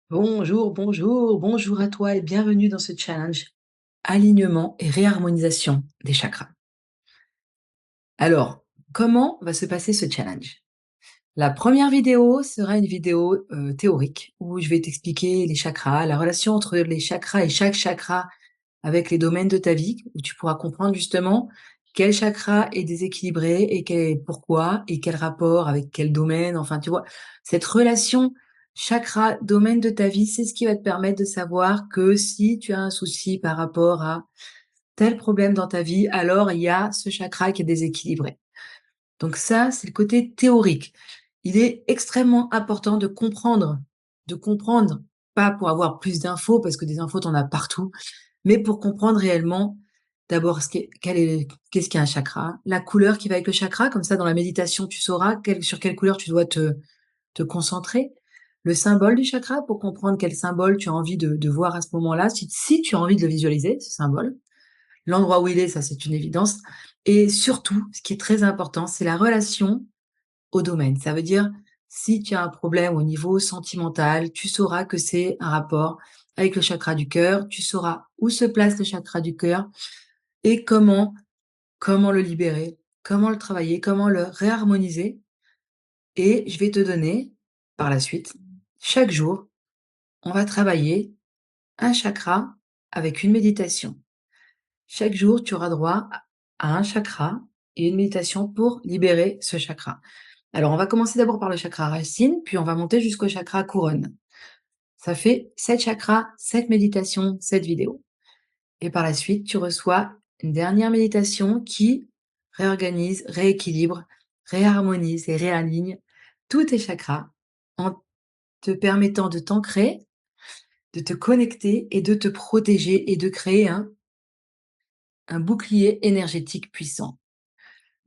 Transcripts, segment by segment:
Bonjour, bonjour, bonjour à toi et bienvenue dans ce challenge alignement et réharmonisation des chakras. Alors, comment va se passer ce challenge? La première vidéo sera une vidéo théorique où je vais t'expliquer les chakras, la relation entre les chakras et chaque chakra avec les domaines de ta vie, où tu pourras comprendre justement quel chakra est déséquilibré et pourquoi et quel rapport avec quel domaine. Enfin, tu vois, cette relation chakra, domaine de ta vie, c'est ce qui va te permettre de savoir que si tu as un souci par rapport à tel problème dans ta vie, alors il y a ce chakra qui est déséquilibré. Donc ça, c'est le côté théorique. Il est extrêmement important de comprendre, pas pour avoir plus d'infos, parce que des infos, tu en as partout, mais pour comprendre réellement, d'abord, qu'est-ce qu'est un chakra, la couleur qui va avec le chakra, comme ça, dans la méditation, tu sauras sur quelle couleur tu dois te concentrer. Le symbole du chakra, pour comprendre quel symbole tu as envie de voir à ce moment-là, si tu as envie de le visualiser, ce symbole. L'endroit où il est, ça, c'est une évidence. Et surtout, ce qui est très important, c'est la relation au domaine. Ça veut dire, si tu as un problème au niveau sentimental, tu sauras que c'est un rapport avec le chakra du cœur, tu sauras où se place le chakra du cœur et comment le libérer, comment le travailler, comment le réharmoniser. Et je vais te donner, par la suite, chaque jour, on va travailler un chakra avec une méditation. Chaque jour, tu auras droit à un chakra et une méditation pour libérer ce chakra. Alors, on va commencer d'abord par le chakra racine, puis on va monter jusqu'au chakra couronne. Ça fait 7 chakras, 7 méditations, 7 vidéos. Et par la suite, tu reçois une dernière méditation qui réorganise, rééquilibre, réharmonise et réaligne tous tes chakras en te permettant de t'ancrer, de te connecter et de te protéger et de créer un bouclier énergétique puissant.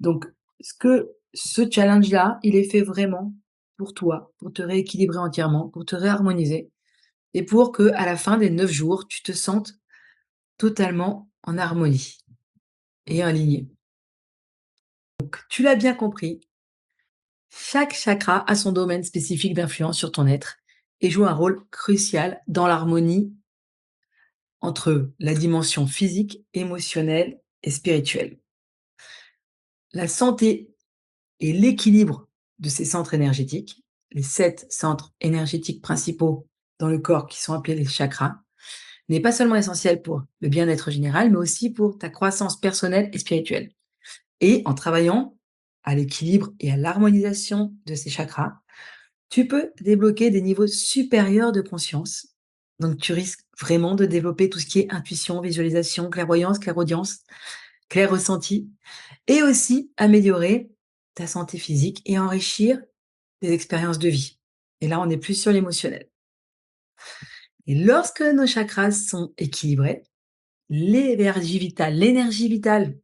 Donc, ce challenge-là, il est fait vraiment pour toi, pour te rééquilibrer entièrement, pour te réharmoniser et pour que, à la fin des 9 jours, tu te sentes totalement en harmonie et aligné. Donc, tu l'as bien compris, chaque chakra a son domaine spécifique d'influence sur ton être et joue un rôle crucial dans l'harmonie entre la dimension physique, émotionnelle et spirituelle. La santé et l'équilibre de ces centres énergétiques, les 7 centres énergétiques principaux dans le corps qui sont appelés les chakras, n'est pas seulement essentiel pour le bien-être général, mais aussi pour ta croissance personnelle et spirituelle. Et en travaillant à l'équilibre et à l'harmonisation de ces chakras, tu peux débloquer des niveaux supérieurs de conscience. Donc tu risques vraiment de développer tout ce qui est intuition, visualisation, clairvoyance, clairaudience, clair ressenti, et aussi améliorer ta santé physique et enrichir des expériences de vie. Et là, on est plus sur l'émotionnel. Et lorsque nos chakras sont équilibrés, l'énergie vitale,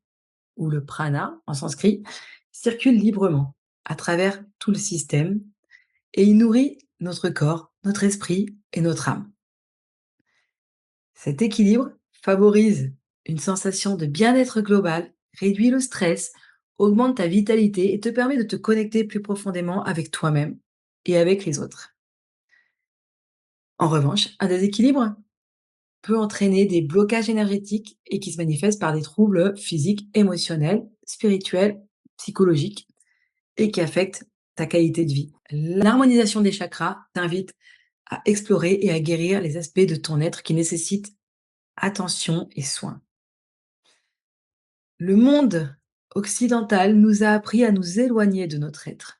ou le prana en sanskrit, circule librement à travers tout le système et il nourrit notre corps, notre esprit et notre âme. Cet équilibre favorise une sensation de bien-être global, réduit le stress, augmente ta vitalité et te permet de te connecter plus profondément avec toi-même et avec les autres. En revanche, un déséquilibre peut entraîner des blocages énergétiques et qui se manifestent par des troubles physiques, émotionnels, spirituels, psychologiques et qui affectent ta qualité de vie. L'harmonisation des chakras t'invite à explorer et à guérir les aspects de ton être qui nécessitent attention et soin. Le monde occidental nous a appris à nous éloigner de notre être.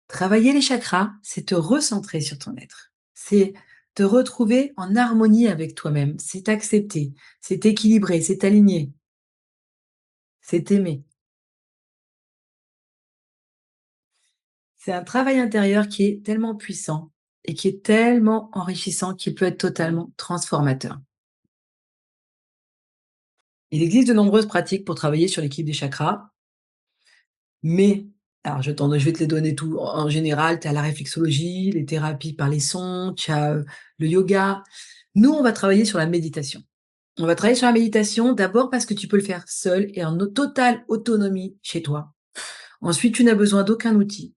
Travailler les chakras, c'est te recentrer sur ton être. C'est te retrouver en harmonie avec toi-même. C'est t'accepter, c'est t'équilibrer, c'est t'aligner, c'est t'aimer. C'est un travail intérieur qui est tellement puissant et qui est tellement enrichissant qu'il peut être totalement transformateur. Il existe de nombreuses pratiques pour travailler sur l'équilibre des chakras, mais alors je vais te les donner tout. En général, tu as la réflexologie, les thérapies par les sons, tu as, le yoga. Nous, on va travailler sur la méditation. On va travailler sur la méditation d'abord parce que tu peux le faire seul et en totale autonomie chez toi. Ensuite, tu n'as besoin d'aucun outil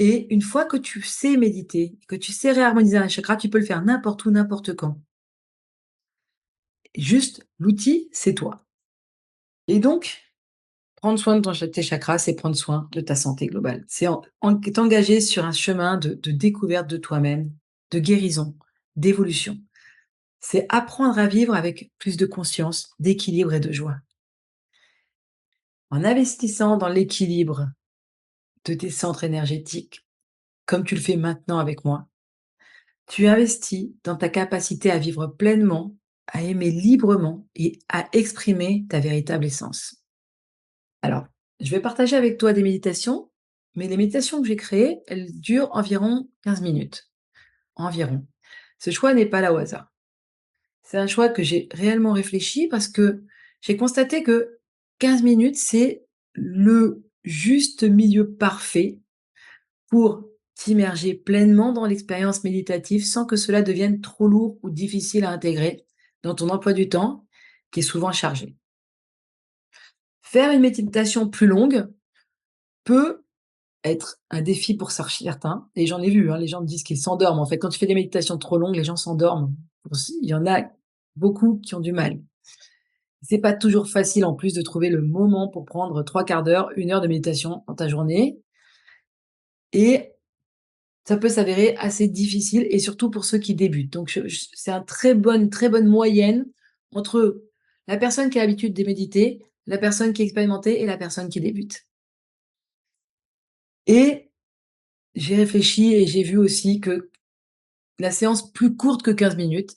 et une fois que tu sais méditer, que tu sais réharmoniser un chakra, tu peux le faire n'importe où, n'importe quand. Juste, l'outil, c'est toi. Et donc, prendre soin de tes chakras, c'est prendre soin de ta santé globale. C'est t'engager sur un chemin de découverte de toi-même, de guérison, d'évolution. C'est apprendre à vivre avec plus de conscience, d'équilibre et de joie. En investissant dans l'équilibre de tes centres énergétiques, comme tu le fais maintenant avec moi, tu investis dans ta capacité à vivre pleinement, à aimer librement et à exprimer ta véritable essence. Alors, je vais partager avec toi des méditations, mais les méditations que j'ai créées, elles durent environ 15 minutes. Environ. Ce choix n'est pas là au hasard. C'est un choix que j'ai réellement réfléchi parce que j'ai constaté que 15 minutes, c'est le juste milieu parfait pour t'immerger pleinement dans l'expérience méditative sans que cela devienne trop lourd ou difficile à intégrer dans ton emploi du temps qui est souvent chargé. Faire une méditation plus longue peut être un défi pour certains et j'en ai vu, hein, les gens me disent qu'ils s'endorment. En fait, quand tu fais des méditations trop longues, les gens s'endorment. Il y en a beaucoup qui ont du mal. C'est pas toujours facile en plus de trouver le moment pour prendre 3/4 d'heure, 1 heure de méditation dans ta journée et ça peut s'avérer assez difficile et surtout pour ceux qui débutent. Donc c'est un très bonne moyenne entre la personne qui a l'habitude de méditer, la personne qui est expérimentée et la personne qui débute. Et j'ai réfléchi et j'ai vu aussi que la séance plus courte que 15 minutes,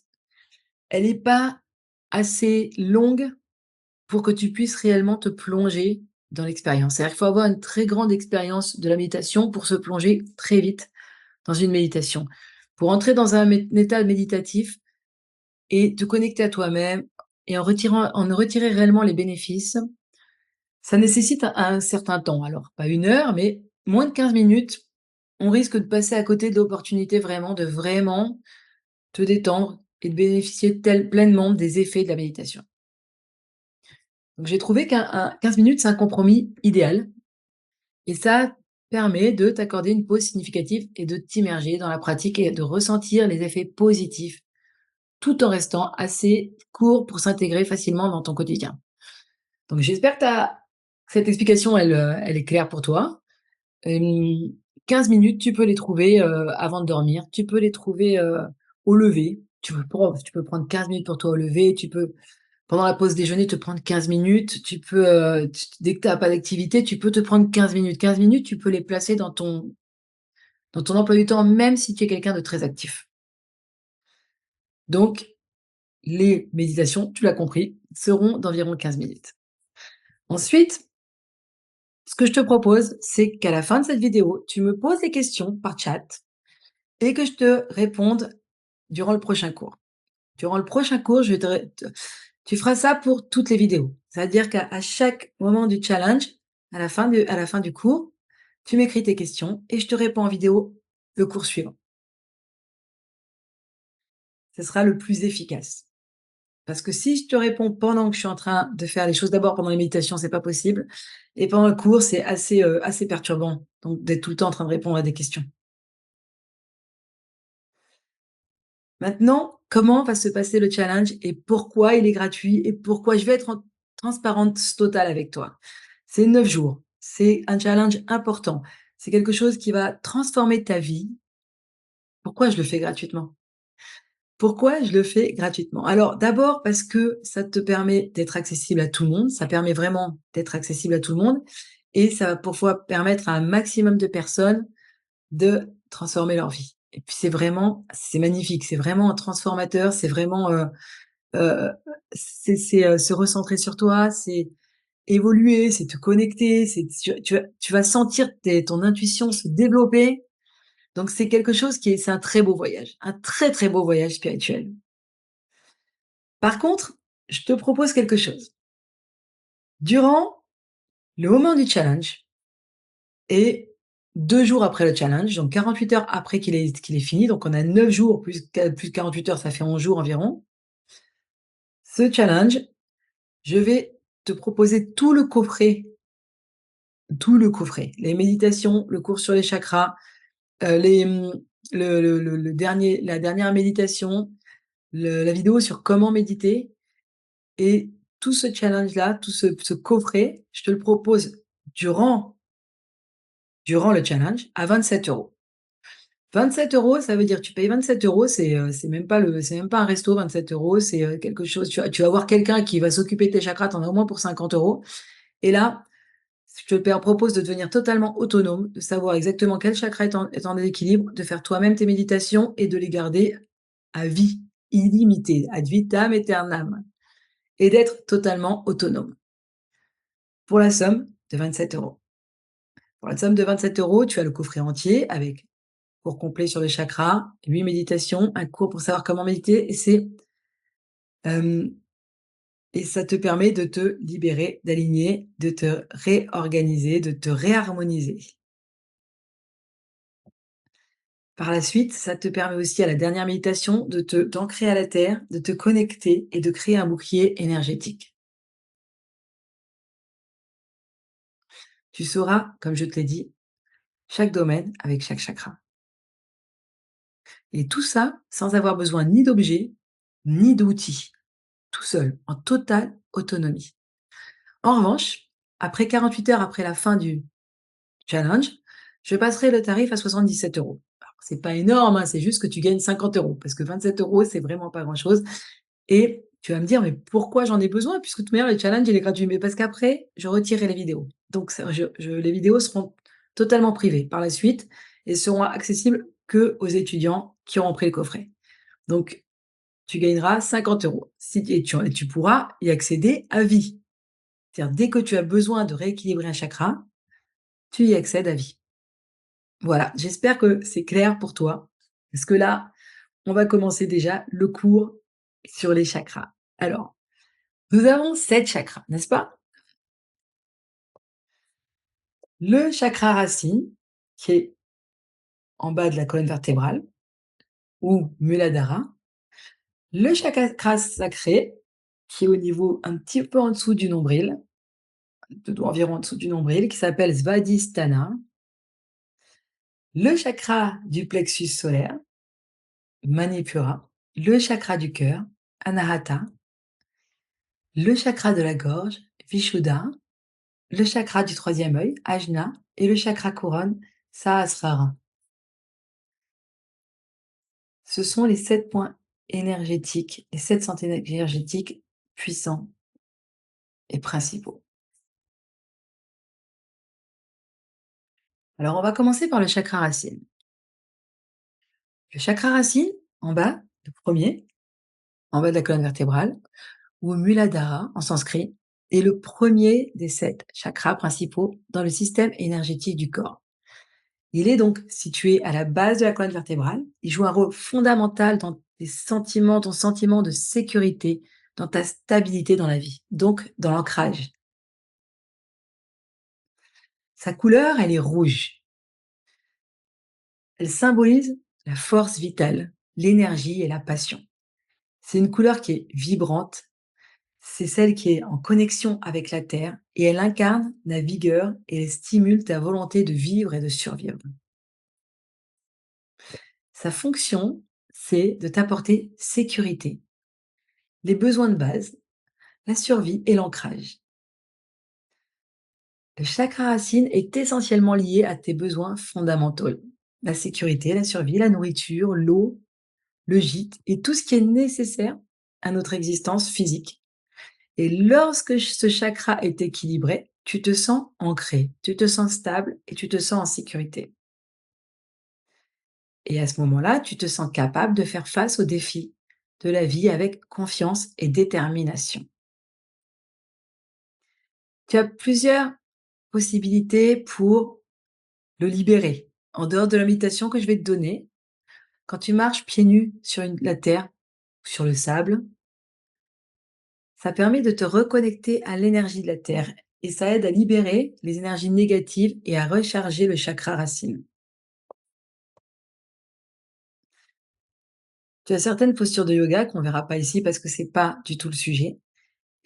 elle est pas assez longue pour que tu puisses réellement te plonger dans l'expérience. C'est-à-dire qu'il faut avoir une très grande expérience de la méditation pour se plonger très vite dans une méditation. Pour entrer dans un état méditatif et te connecter à toi-même et en retirer réellement les bénéfices, ça nécessite un certain temps. Alors, pas 1 heure, mais moins de 15 minutes, on risque de passer à côté de l'opportunité de vraiment te détendre et de bénéficier pleinement des effets de la méditation. Donc j'ai trouvé qu'un 15 minutes, c'est un compromis idéal et ça permet de t'accorder une pause significative et de t'immerger dans la pratique et de ressentir les effets positifs, tout en restant assez court pour s'intégrer facilement dans ton quotidien. Donc j'espère que cette explication, elle est claire pour toi. Hem, 15 minutes, tu peux les trouver, avant de dormir, tu peux les trouver, au lever. Tu peux prendre 15 minutes pour toi au lever, tu peux pendant la pause déjeuner te prendre 15 minutes, tu peux, dès que tu as pas d'activité, tu peux te prendre 15 minutes. 15 minutes, tu peux les placer dans ton emploi du temps, même si tu es quelqu'un de très actif. Donc les méditations, tu l'as compris, seront d'environ 15 minutes. Ensuite, ce que je te propose, c'est qu'à la fin de cette vidéo, tu me poses des questions par chat et que je te réponde durant le prochain cours. Durant le prochain cours, je vais tu feras ça pour toutes les vidéos. C'est-à-dire qu'à chaque moment du challenge, à la fin du cours, tu m'écris tes questions et je te réponds en vidéo le cours suivant. Ce sera le plus efficace. Parce que si je te réponds pendant que je suis en train de faire les choses, d'abord pendant les méditations, c'est pas possible et pendant le cours, c'est assez perturbant, donc d'être tout le temps en train de répondre à des questions. Maintenant, comment va se passer le challenge et pourquoi il est gratuit et pourquoi je vais être en transparence totale avec toi? C'est 9 jours, c'est un challenge important, c'est quelque chose qui va transformer ta vie. Pourquoi je le fais gratuitement? Pourquoi je le fais gratuitement? Alors d'abord parce que ça te permet d'être accessible à tout le monde, ça permet vraiment d'être accessible à tout le monde et ça va parfois permettre à un maximum de personnes de transformer leur vie. Et puis c'est magnifique, c'est vraiment transformateur, c'est vraiment, heu, se recentrer sur toi, c'est évoluer, c'est te connecter, tu vas sentir ton intuition se développer. Donc c'est quelque chose c'est un très beau voyage, un très, très beau voyage spirituel. Par contre, je te propose quelque chose. Durant le moment du challenge et 2 jours après le challenge, donc 48 heures après qu'il est fini, donc on a 9 jours plus 48 heures, ça fait 11 jours environ. Ce challenge, je vais te proposer tout le coffret, les méditations, le cours sur les chakras, Les, le dernier la dernière méditation, la vidéo sur comment méditer et tout ce challenge-là, tout ce coffret, je te le propose durant le challenge à 27 €. 27 €, ça veut dire tu payes 27 €, c'est même pas un resto 27 €, c'est, quelque chose tu vas voir quelqu'un qui va s'occuper de tes chakras, tu en as au moins pour 50 € et là, je te propose de devenir totalement autonome, de savoir exactement quel chakra est en déséquilibre, de faire toi-même tes méditations et de les garder à vie, illimitée, ad vitam aeternam et d'être totalement autonome pour la somme de 27 €. Pour la somme de 27 €, tu as le coffret entier avec cours complet sur les chakras, 8 méditations, un cours pour savoir comment méditer hem et ça te permet de te libérer, d'aligner, de te réorganiser, de te réharmoniser. Par la suite, ça te permet aussi à la dernière méditation d'ancrer à la terre, de te connecter et de créer un bouclier énergétique. Tu sauras, comme je te l'ai dit, chaque domaine avec chaque chakra. Et tout ça sans avoir besoin ni d'objets, ni d'outils, tout seul, en totale autonomie. En revanche, après 48 heures après la fin du challenge, je passerai le tarif à 77 €. Alors, c'est pas énorme, hein, c'est juste que tu gagnes 50 € parce que 27 €, c'est vraiment pas grand-chose et tu vas me dire: «Mais pourquoi j'en ai besoin? Puisque de toute manière le challenge il est gratuit». Mais parce qu'après, je retirerai les vidéos. Donc ça les vidéos seront totalement privées par la suite et seront accessibles qu'aux étudiants qui auront pris le coffret. Donc tu gagneras 50 € si et tu pourras y accéder à vie. C'est-à-dire dès que tu as besoin de rééquilibrer un chakra, tu y accèdes à vie. Voilà, j'espère que c'est clair pour toi. Parce que là, on va commencer déjà le cours sur les chakras. Alors, nous avons 7 chakras, n'est-ce pas? Le chakra racine, qui est en bas de la colonne vertébrale, ou Muladhara. Le chakra sacré, qui est au niveau un petit peu en dessous du nombril, environ en dessous du nombril, qui s'appelle Svadhisthana. Le chakra du plexus solaire, Manipura. Le chakra du cœur, Anahata. Le chakra de la gorge, Vishuddha. Le chakra du troisième œil, Ajna. Et le chakra couronne, Sahasrara. Ce sont les 7 points énergétiques, les 7 centres énergétiques puissants et principaux. Alors, on va commencer par le chakra racine. Le chakra racine, en bas, le premier, en bas de la colonne vertébrale, ou Muladhara en sanskrit, est le premier des 7 chakras principaux dans le système énergétique du corps. Il est donc situé à la base de la colonne vertébrale. Il joue un rôle fondamental dans tes sentiments, ton sentiment de sécurité, dans ta stabilité dans la vie, donc dans l'ancrage. Sa couleur, elle est rouge. Elle symbolise la force vitale, l'énergie et la passion. C'est une couleur qui est vibrante, c'est celle qui est en connexion avec la terre et elle incarne la vigueur et elle stimule ta volonté de vivre et de survivre. Sa fonction, c'est de t'apporter sécurité, les besoins de base, la survie et l'ancrage. Le chakra racine est essentiellement lié à tes besoins fondamentaux. La sécurité, la survie, la nourriture, l'eau, le gîte et tout ce qui est nécessaire à notre existence physique. Et lorsque ce chakra est équilibré, tu te sens ancré, tu te sens stable et tu te sens en sécurité. Et à ce moment-là, tu te sens capable de faire face aux défis de la vie avec confiance et détermination. Tu as plusieurs possibilités pour le libérer. En dehors de l'invitation que je vais te donner, quand tu marches pieds nus sur la terre ou sur le sable, ça permet de te reconnecter à l'énergie de la terre et ça aide à libérer les énergies négatives et à recharger le chakra racine. Tu as certaines postures de yoga qu'on verra pas ici parce que c'est pas du tout le sujet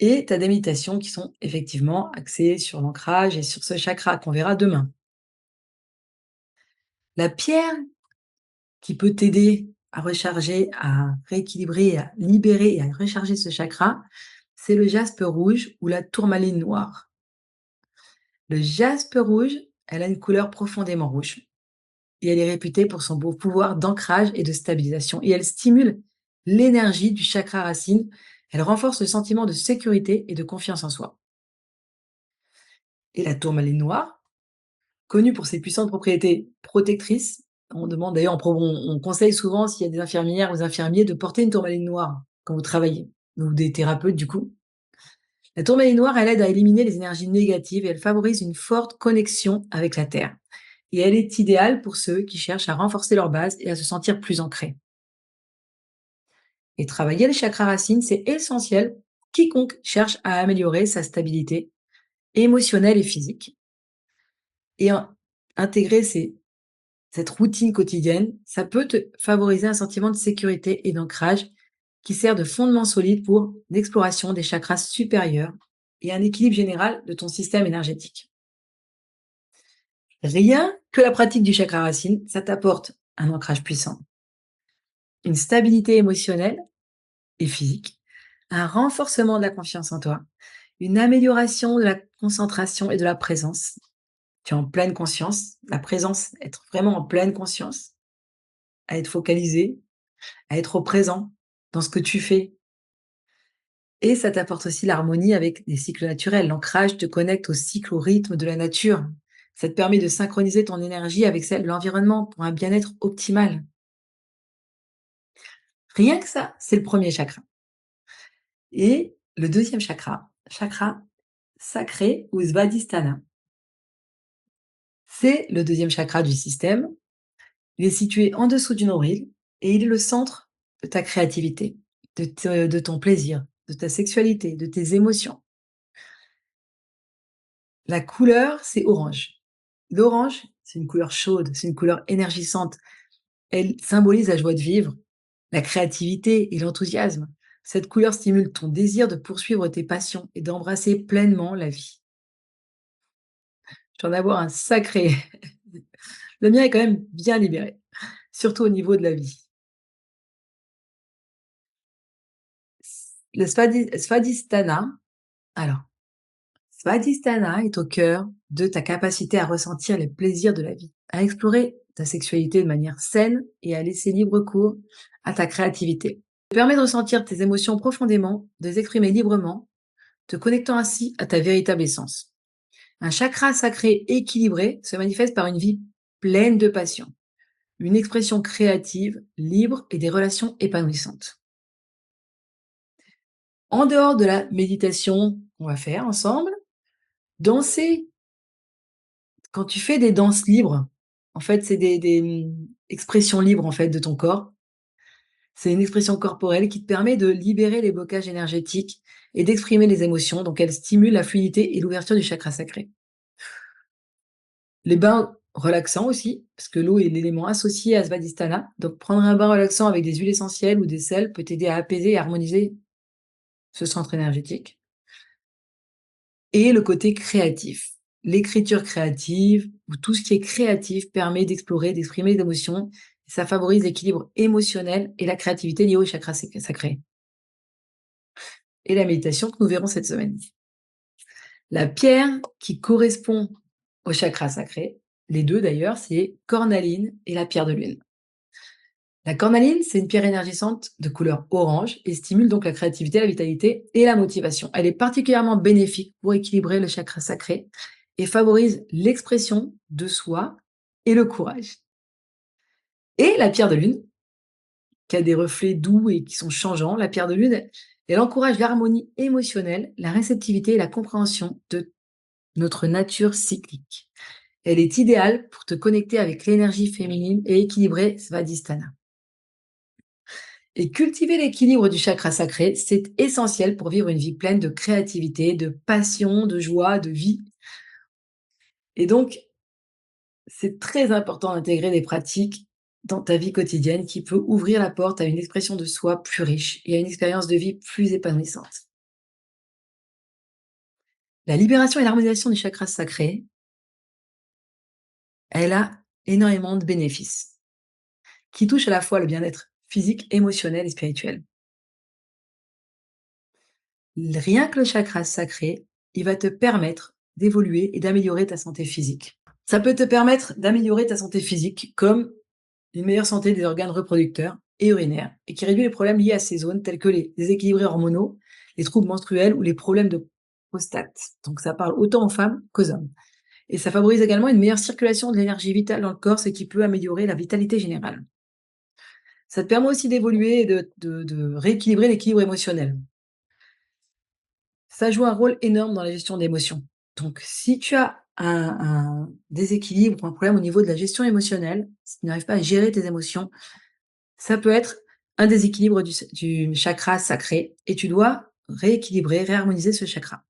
et tu as des méditations qui sont effectivement axées sur l'ancrage et sur ce chakra qu'on verra demain. La pierre qui peut t'aider à recharger, à rééquilibrer, à libérer et à recharger ce chakra, c'est le jaspe rouge ou la tourmaline noire. Le jaspe rouge, elle a une couleur profondément rouge et elle est réputée pour son beau pouvoir d'ancrage et de stabilisation et elle stimule l'énergie du chakra racine. Elle renforce le sentiment de sécurité et de confiance en soi. Et la tourmaline noire, connue pour ses puissantes propriétés protectrices, on demande d'ailleurs, on conseille souvent s'il y a des infirmières ou des infirmiers de porter une tourmaline noire quand vous travaillez, ou des thérapeutes du coup. La tourmaline noire, elle aide à éliminer les énergies négatives et elle favorise une forte connexion avec la Terre. Et elle est idéale pour ceux qui cherchent à renforcer leur base et à se sentir plus ancrés. Et travailler les chakras racines, c'est essentiel. Quiconque cherche à améliorer sa stabilité émotionnelle et physique. Et intégrer cette routine quotidienne, ça peut te favoriser un sentiment de sécurité et d'ancrage qui sert de fondement solide pour l'exploration des chakras supérieurs et un équilibre général de ton système énergétique. Rien que la pratique du chakra racine, ça t'apporte un ancrage puissant, une stabilité émotionnelle et physique, un renforcement de la confiance en toi, une amélioration de la concentration et de la présence. Tu es en pleine conscience, la présence, être vraiment en pleine conscience, à être focalisé, à être au présent dans ce que tu fais. Et ça t'apporte aussi l'harmonie avec les cycles naturels. L'ancrage te connecte au cycle, au rythme de la nature. Ça te permet de synchroniser ton énergie avec celle de l'environnement pour un bien-être optimal. Rien que ça, c'est le premier chakra. Et le deuxième chakra, chakra sacré ou Svadhisthana, c'est le deuxième chakra du système. Il est situé en dessous du nombril et il est le centre de ta créativité, de ton plaisir, de ta sexualité, de tes émotions. La couleur, c'est orange. L'orange, c'est une couleur chaude, c'est une couleur énergisante. Elle symbolise la joie de vivre, la créativité et l'enthousiasme. Cette couleur stimule ton désir de poursuivre tes passions et d'embrasser pleinement la vie. Tu vas en avoir un sacré. Le mien est quand même bien libéré, surtout au niveau de la vie. Le Svadhisthana, alors, Svadhisthana est au cœur de ta capacité à ressentir les plaisirs de la vie, à explorer ta sexualité de manière saine et à laisser libre cours à ta créativité. Ça te permet de ressentir tes émotions profondément, de les exprimer librement, te connectant ainsi à ta véritable essence. Un chakra sacré équilibré se manifeste par une vie pleine de passion, une expression créative, libre et des relations épanouissantes. En dehors de la méditation qu'on va faire ensemble, danser, quand tu fais des danses libres, en fait, c'est expressions libres, en fait, de ton corps. C'est une expression corporelle qui te permet de libérer les blocages énergétiques et d'exprimer les émotions, donc elle stimule la fluidité et l'ouverture du chakra sacré. Les bains relaxants aussi, parce que l'eau est l'élément associé à Svadhisthana, donc prendre un bain relaxant avec des huiles essentielles ou des sels peut t'aider à apaiser et harmoniser ce centre énergétique. Et le côté créatif. L'écriture créative ou tout ce qui est créatif permet d'explorer, d'exprimer des émotions. Ça favorise l'équilibre émotionnel et la créativité liée au chakra sacré. Et la méditation que nous verrons cette semaine. La pierre qui correspond au chakra sacré, les deux d'ailleurs, c'est cornaline et la pierre de lune. La cornaline, c'est une pierre énergisante de couleur orange et stimule donc la créativité, la vitalité et la motivation. Elle est particulièrement bénéfique pour équilibrer le chakra sacré et favorise l'expression de soi et le courage. Et la pierre de lune, qui a des reflets doux et qui sont changeants, la pierre de lune, elle encourage l'harmonie émotionnelle, la réceptivité et la compréhension de notre nature cyclique. Elle est idéale pour te connecter avec l'énergie féminine et équilibrer Svadhisthana. Et cultiver l'équilibre du chakra sacré, c'est essentiel pour vivre une vie pleine de créativité, de passion, de joie, de vie. Et donc, c'est très important d'intégrer des pratiques dans ta vie quotidienne qui peut ouvrir la porte à une expression de soi plus riche et à une expérience de vie plus épanouissante. La libération et l'harmonisation du chakra sacré, elle a énormément de bénéfices qui touchent à la fois le bien-être physique, émotionnel et spirituel. Rien que le chakra sacré, il va te permettre d'évoluer et d'améliorer ta santé physique. Ça peut te permettre d'améliorer ta santé physique comme une meilleure santé des organes reproducteurs et urinaires et qui réduit les problèmes liés à ces zones tels que les déséquilibres hormonaux, les troubles menstruels ou les problèmes de prostate. Donc ça parle autant aux femmes qu'aux hommes. Et ça favorise également une meilleure circulation de l'énergie vitale dans le corps, ce qui peut améliorer la vitalité générale. Ça te permet aussi d'évoluer et de rééquilibrer l'équilibre émotionnel. Ça joue un rôle énorme dans la gestion d'émotions. Donc, si tu as un déséquilibre ou un problème au niveau de la gestion émotionnelle, si tu n'arrives pas à gérer tes émotions, ça peut être un déséquilibre du chakra sacré et tu dois rééquilibrer, réharmoniser ce chakra.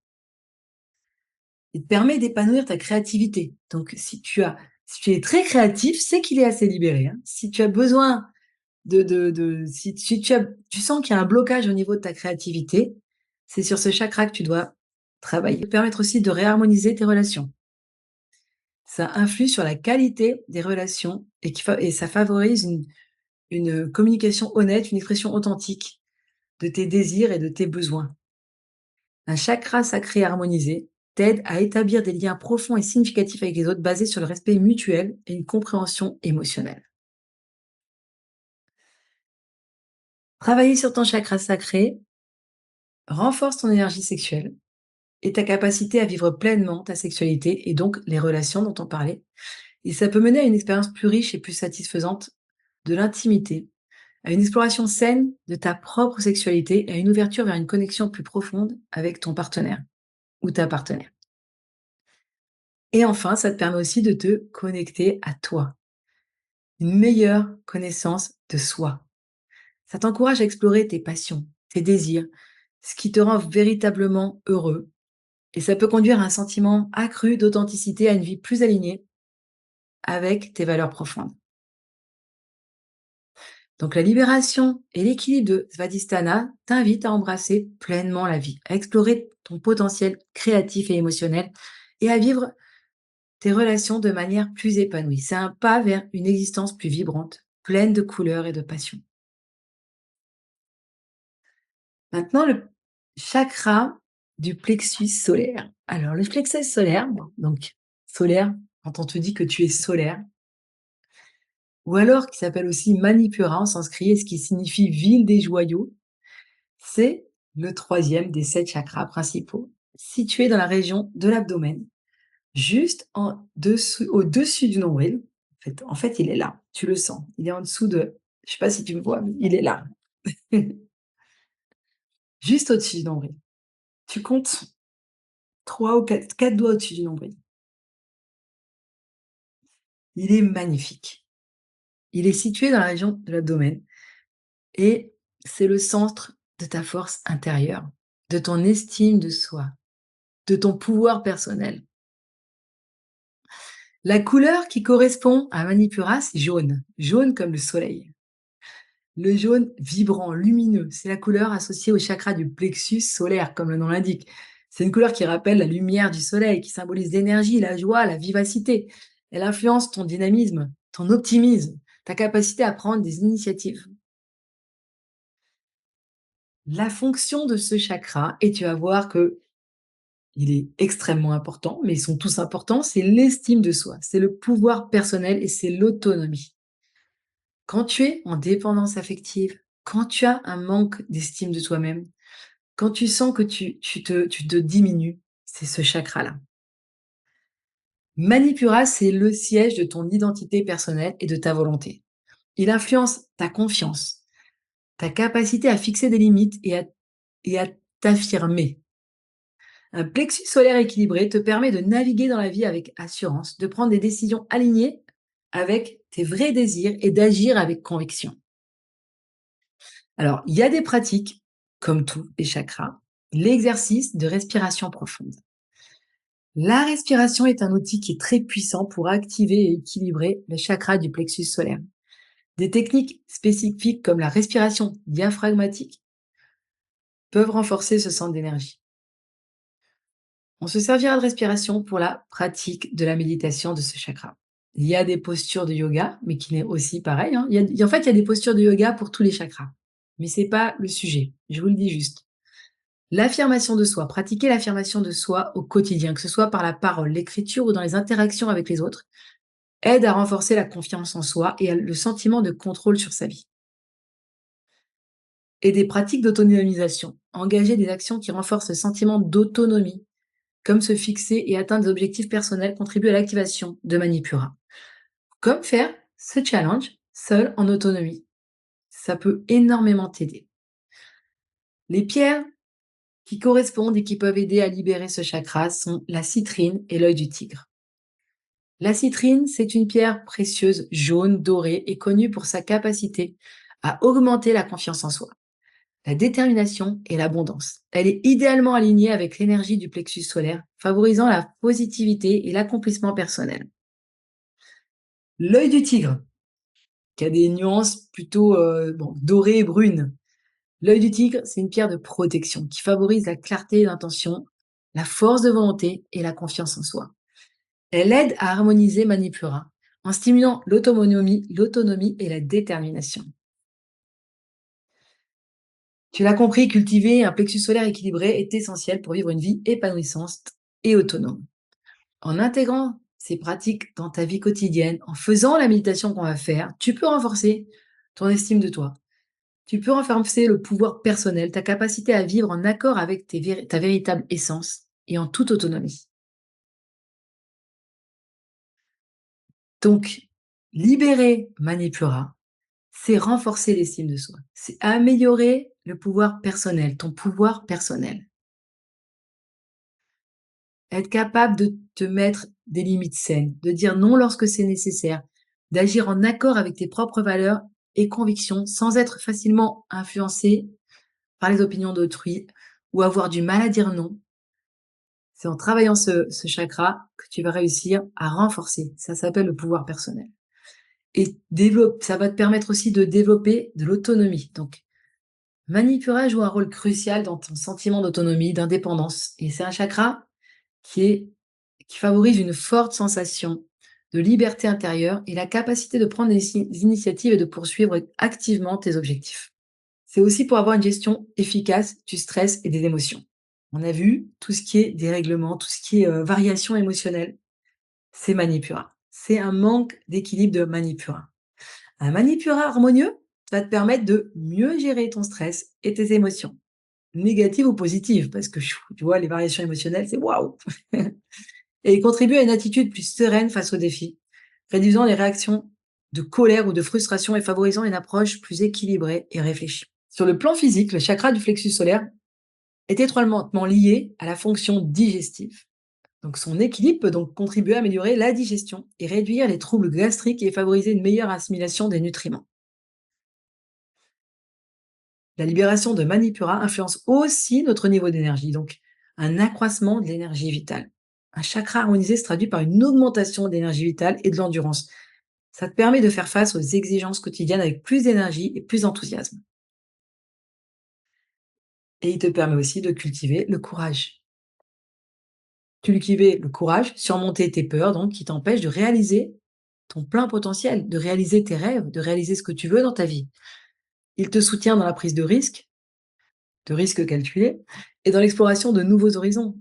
Il te permet d'épanouir ta créativité. Donc, si tu es très créatif, c'est qu'il est assez libéré, hein. Si tu as besoin si tu sens qu'il y a un blocage au niveau de ta créativité, c'est sur ce chakra que tu dois travailler. Permettre aussi de réharmoniser tes relations. Ça influe sur la qualité des relations et ça favorise une communication honnête, une expression authentique de tes désirs et de tes besoins. Un chakra sacré harmonisé t'aide à établir des liens profonds et significatifs avec les autres basés sur le respect mutuel et une compréhension émotionnelle. Travailler sur ton chakra sacré renforce ton énergie sexuelle et ta capacité à vivre pleinement ta sexualité et donc les relations dont on parlait. Et ça peut mener à une expérience plus riche et plus satisfaisante de l'intimité, à une exploration saine de ta propre sexualité et à une ouverture vers une connexion plus profonde avec ton partenaire ou ta partenaire. Et enfin, ça te permet aussi de te connecter à toi, une meilleure connaissance de soi. Ça t'encourage à explorer tes passions, tes désirs, ce qui te rend véritablement heureux. Et ça peut conduire à un sentiment accru d'authenticité, à une vie plus alignée avec tes valeurs profondes. Donc la libération et l'équilibre de Svadhisthana t'invitent à embrasser pleinement la vie, à explorer ton potentiel créatif et émotionnel et à vivre tes relations de manière plus épanouie. C'est un pas vers une existence plus vibrante, pleine de couleurs et de passion. Maintenant, le chakra du plexus solaire. Alors, le plexus solaire, bon, donc solaire, quand on te dit que tu es solaire, ou alors qui s'appelle aussi Manipura en sanskrit, et ce qui signifie ville des joyaux, c'est le troisième des 7 chakras principaux, situé dans la région de l'abdomen, juste en dessous, au-dessus du nombril. En fait, il est là, tu le sens. Il est en dessous de, je sais pas si tu me vois, mais il est là, juste au-dessus du nombril. Tu comptes 3 ou quatre doigts au-dessus du nombril. Il est magnifique. Il est situé dans la région de l'abdomen et c'est le centre de ta force intérieure, de ton estime de soi, de ton pouvoir personnel. La couleur qui correspond à Manipura, c'est jaune, jaune comme le soleil. Le jaune vibrant, lumineux, c'est la couleur associée au chakra du plexus solaire, comme le nom l'indique. C'est une couleur qui rappelle la lumière du soleil, qui symbolise l'énergie, la joie, la vivacité. Elle influence ton dynamisme, ton optimisme, ta capacité à prendre des initiatives. La fonction de ce chakra, et tu vas voir que il est extrêmement important, mais ils sont tous importants, c'est l'estime de soi, c'est le pouvoir personnel et c'est l'autonomie. Quand tu es en dépendance affective, quand tu as un manque d'estime de toi-même, quand tu sens que tu te diminues, c'est ce chakra-là. Manipura, c'est le siège de ton identité personnelle et de ta volonté. Il influence ta confiance, ta capacité à fixer des limites et à t'affirmer. Un plexus solaire équilibré te permet de naviguer dans la vie avec assurance, de prendre des décisions alignées avec tes vrais désirs et d'agir avec conviction. Alors, il y a des pratiques, comme tous les chakras, l'exercice de respiration profonde. La respiration est un outil qui est très puissant pour activer et équilibrer le chakra du plexus solaire. Des techniques spécifiques comme la respiration diaphragmatique peuvent renforcer ce centre d'énergie. On se servira de respiration pour la pratique de la méditation de ce chakra. Il y a des postures de yoga, mais qui n'est aussi pareil, hein. En fait, il y a des postures de yoga pour tous les chakras. Mais c'est pas le sujet, je vous le dis juste. L'affirmation de soi, pratiquer l'affirmation de soi au quotidien, que ce soit par la parole, l'écriture ou dans les interactions avec les autres, aide à renforcer la confiance en soi et le sentiment de contrôle sur sa vie. Et des pratiques d'autonomisation, engager des actions qui renforcent le sentiment d'autonomie, comme se fixer et atteindre des objectifs personnels, contribuent à l'activation de Manipura. Comme faire ce challenge seul en autonomie. Ça peut énormément t'aider. Les pierres qui correspondent et qui peuvent aider à libérer ce chakra sont la citrine et l'œil du tigre. La citrine, c'est une pierre précieuse, jaune, dorée et connue pour sa capacité à augmenter la confiance en soi, la détermination et l'abondance. Elle est idéalement alignée avec l'énergie du plexus solaire, favorisant la positivité et l'accomplissement personnel. L'œil du tigre, qui a des nuances plutôt dorées et brunes. L'œil du tigre, c'est une pierre de protection qui favorise la clarté d'intention, la force de volonté et la confiance en soi. Elle aide à harmoniser Manipura en stimulant l'autonomie et la détermination. Tu l'as compris, cultiver un plexus solaire équilibré est essentiel pour vivre une vie épanouissante et autonome. En intégrant ces pratiques dans ta vie quotidienne, en faisant la méditation qu'on va faire, tu peux renforcer ton estime de toi. Tu peux renforcer le pouvoir personnel, ta capacité à vivre en accord avec ta véritable essence et en toute autonomie. Donc, libérer Manipura, c'est renforcer l'estime de soi. C'est améliorer le pouvoir personnel, ton pouvoir personnel. Être capable de te mettre des limites saines, de dire non lorsque c'est nécessaire, d'agir en accord avec tes propres valeurs et convictions sans être facilement influencé par les opinions d'autrui ou avoir du mal à dire non. C'est en travaillant ce chakra que tu vas réussir à renforcer. Ça s'appelle le pouvoir personnel. Et ça va te permettre aussi de développer de l'autonomie. Donc, Manipura joue un rôle crucial dans ton sentiment d'autonomie, d'indépendance. Et c'est un chakra qui est qui favorise une forte sensation de liberté intérieure et la capacité de prendre des initiatives et de poursuivre activement tes objectifs. C'est aussi pour avoir une gestion efficace du stress et des émotions. On a vu tout ce qui est dérèglement, tout ce qui est variation émotionnelle, c'est Manipura. C'est un manque d'équilibre de Manipura. Un Manipura harmonieux va te permettre de mieux gérer ton stress et tes émotions, négatives ou positives, parce que tu vois, les variations émotionnelles, c'est waouh! Et il contribue à une attitude plus sereine face aux défis, réduisant les réactions de colère ou de frustration et favorisant une approche plus équilibrée et réfléchie. Sur le plan physique, le chakra du plexus solaire est étroitement lié à la fonction digestive. Donc son équilibre peut donc contribuer à améliorer la digestion et réduire les troubles gastriques et favoriser une meilleure assimilation des nutriments. La libération de Manipura influence aussi notre niveau d'énergie, donc un accroissement de l'énergie vitale. Un chakra harmonisé se traduit par une augmentation de l'énergie vitale et de l'endurance. Ça te permet de faire face aux exigences quotidiennes avec plus d'énergie et plus d'enthousiasme. Et il te permet aussi de cultiver le courage. Cultiver le courage, surmonter tes peurs, donc, qui t'empêchent de réaliser ton plein potentiel, de réaliser tes rêves, de réaliser ce que tu veux dans ta vie. Il te soutient dans la prise de risques calculés, et dans l'exploration de nouveaux horizons.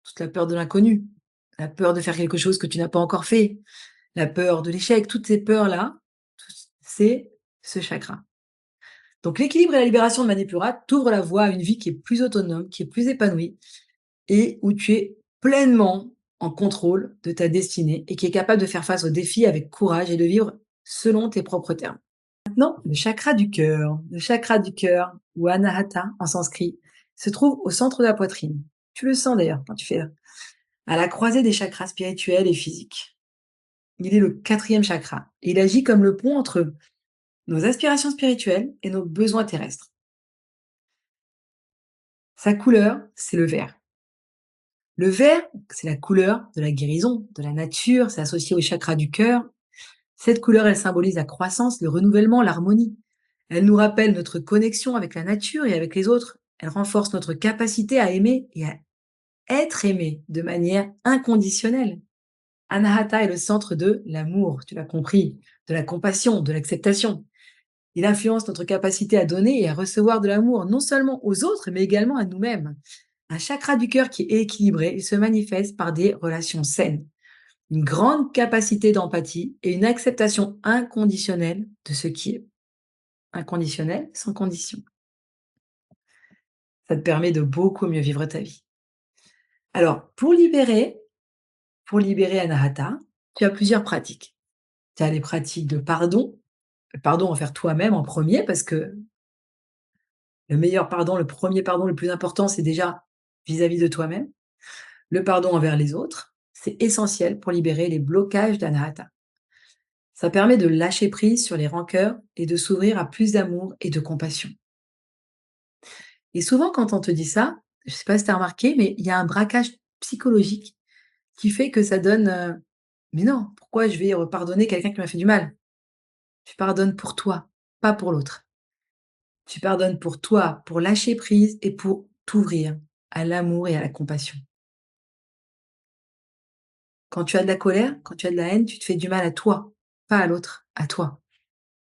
Toute la peur de l'inconnu, la peur de faire quelque chose que tu n'as pas encore fait, la peur de l'échec, toutes ces peurs-là, c'est ce chakra. Donc l'équilibre et la libération de Manipura t'ouvrent la voie à une vie qui est plus autonome, qui est plus épanouie et où tu es pleinement en contrôle de ta destinée et qui est capable de faire face aux défis avec courage et de vivre selon tes propres termes. Maintenant, le chakra du cœur. Le chakra du cœur, ou Anahata en sanskrit, se trouve au centre de la poitrine. Tu le sens d'ailleurs quand tu fais à la croisée des chakras spirituels et physiques. Il est le quatrième chakra et il agit comme le pont entre nos aspirations spirituelles et nos besoins terrestres. Sa couleur, c'est le vert. Le vert, c'est la couleur de la guérison, de la nature, c'est associé au chakra du cœur. Cette couleur, elle symbolise la croissance, le renouvellement, l'harmonie. Elle nous rappelle notre connexion avec la nature et avec les autres. Elle renforce notre capacité à aimer et à être aimé de manière inconditionnelle. Anahata est le centre de l'amour, tu l'as compris, de la compassion, de l'acceptation. Il influence notre capacité à donner et à recevoir de l'amour, non seulement aux autres, mais également à nous-mêmes. Un chakra du cœur qui est équilibré, il se manifeste par des relations saines, une grande capacité d'empathie et une acceptation inconditionnelle de ce qui est. Inconditionnel, sans condition. Ça te permet de beaucoup mieux vivre ta vie. Alors, pour libérer Anahata, tu as plusieurs pratiques. Tu as les pratiques de pardon, le pardon envers toi-même en premier, parce que le meilleur pardon, le premier pardon le plus important, c'est déjà vis-à-vis de toi-même. Le pardon envers les autres, c'est essentiel pour libérer les blocages d'Anahata. Ça permet de lâcher prise sur les rancœurs et de s'ouvrir à plus d'amour et de compassion. Et souvent, quand on te dit ça, je ne sais pas si tu as remarqué, mais il y a un braquage psychologique qui fait que ça donne, «Mais non, pourquoi je vais pardonner quelqu'un qui m'a fait du mal?» Tu pardonnes pour toi, pas pour l'autre. Tu pardonnes pour toi, pour lâcher prise et pour t'ouvrir à l'amour et à la compassion. Quand tu as de la colère, quand tu as de la haine, tu te fais du mal à toi, pas à l'autre, à toi.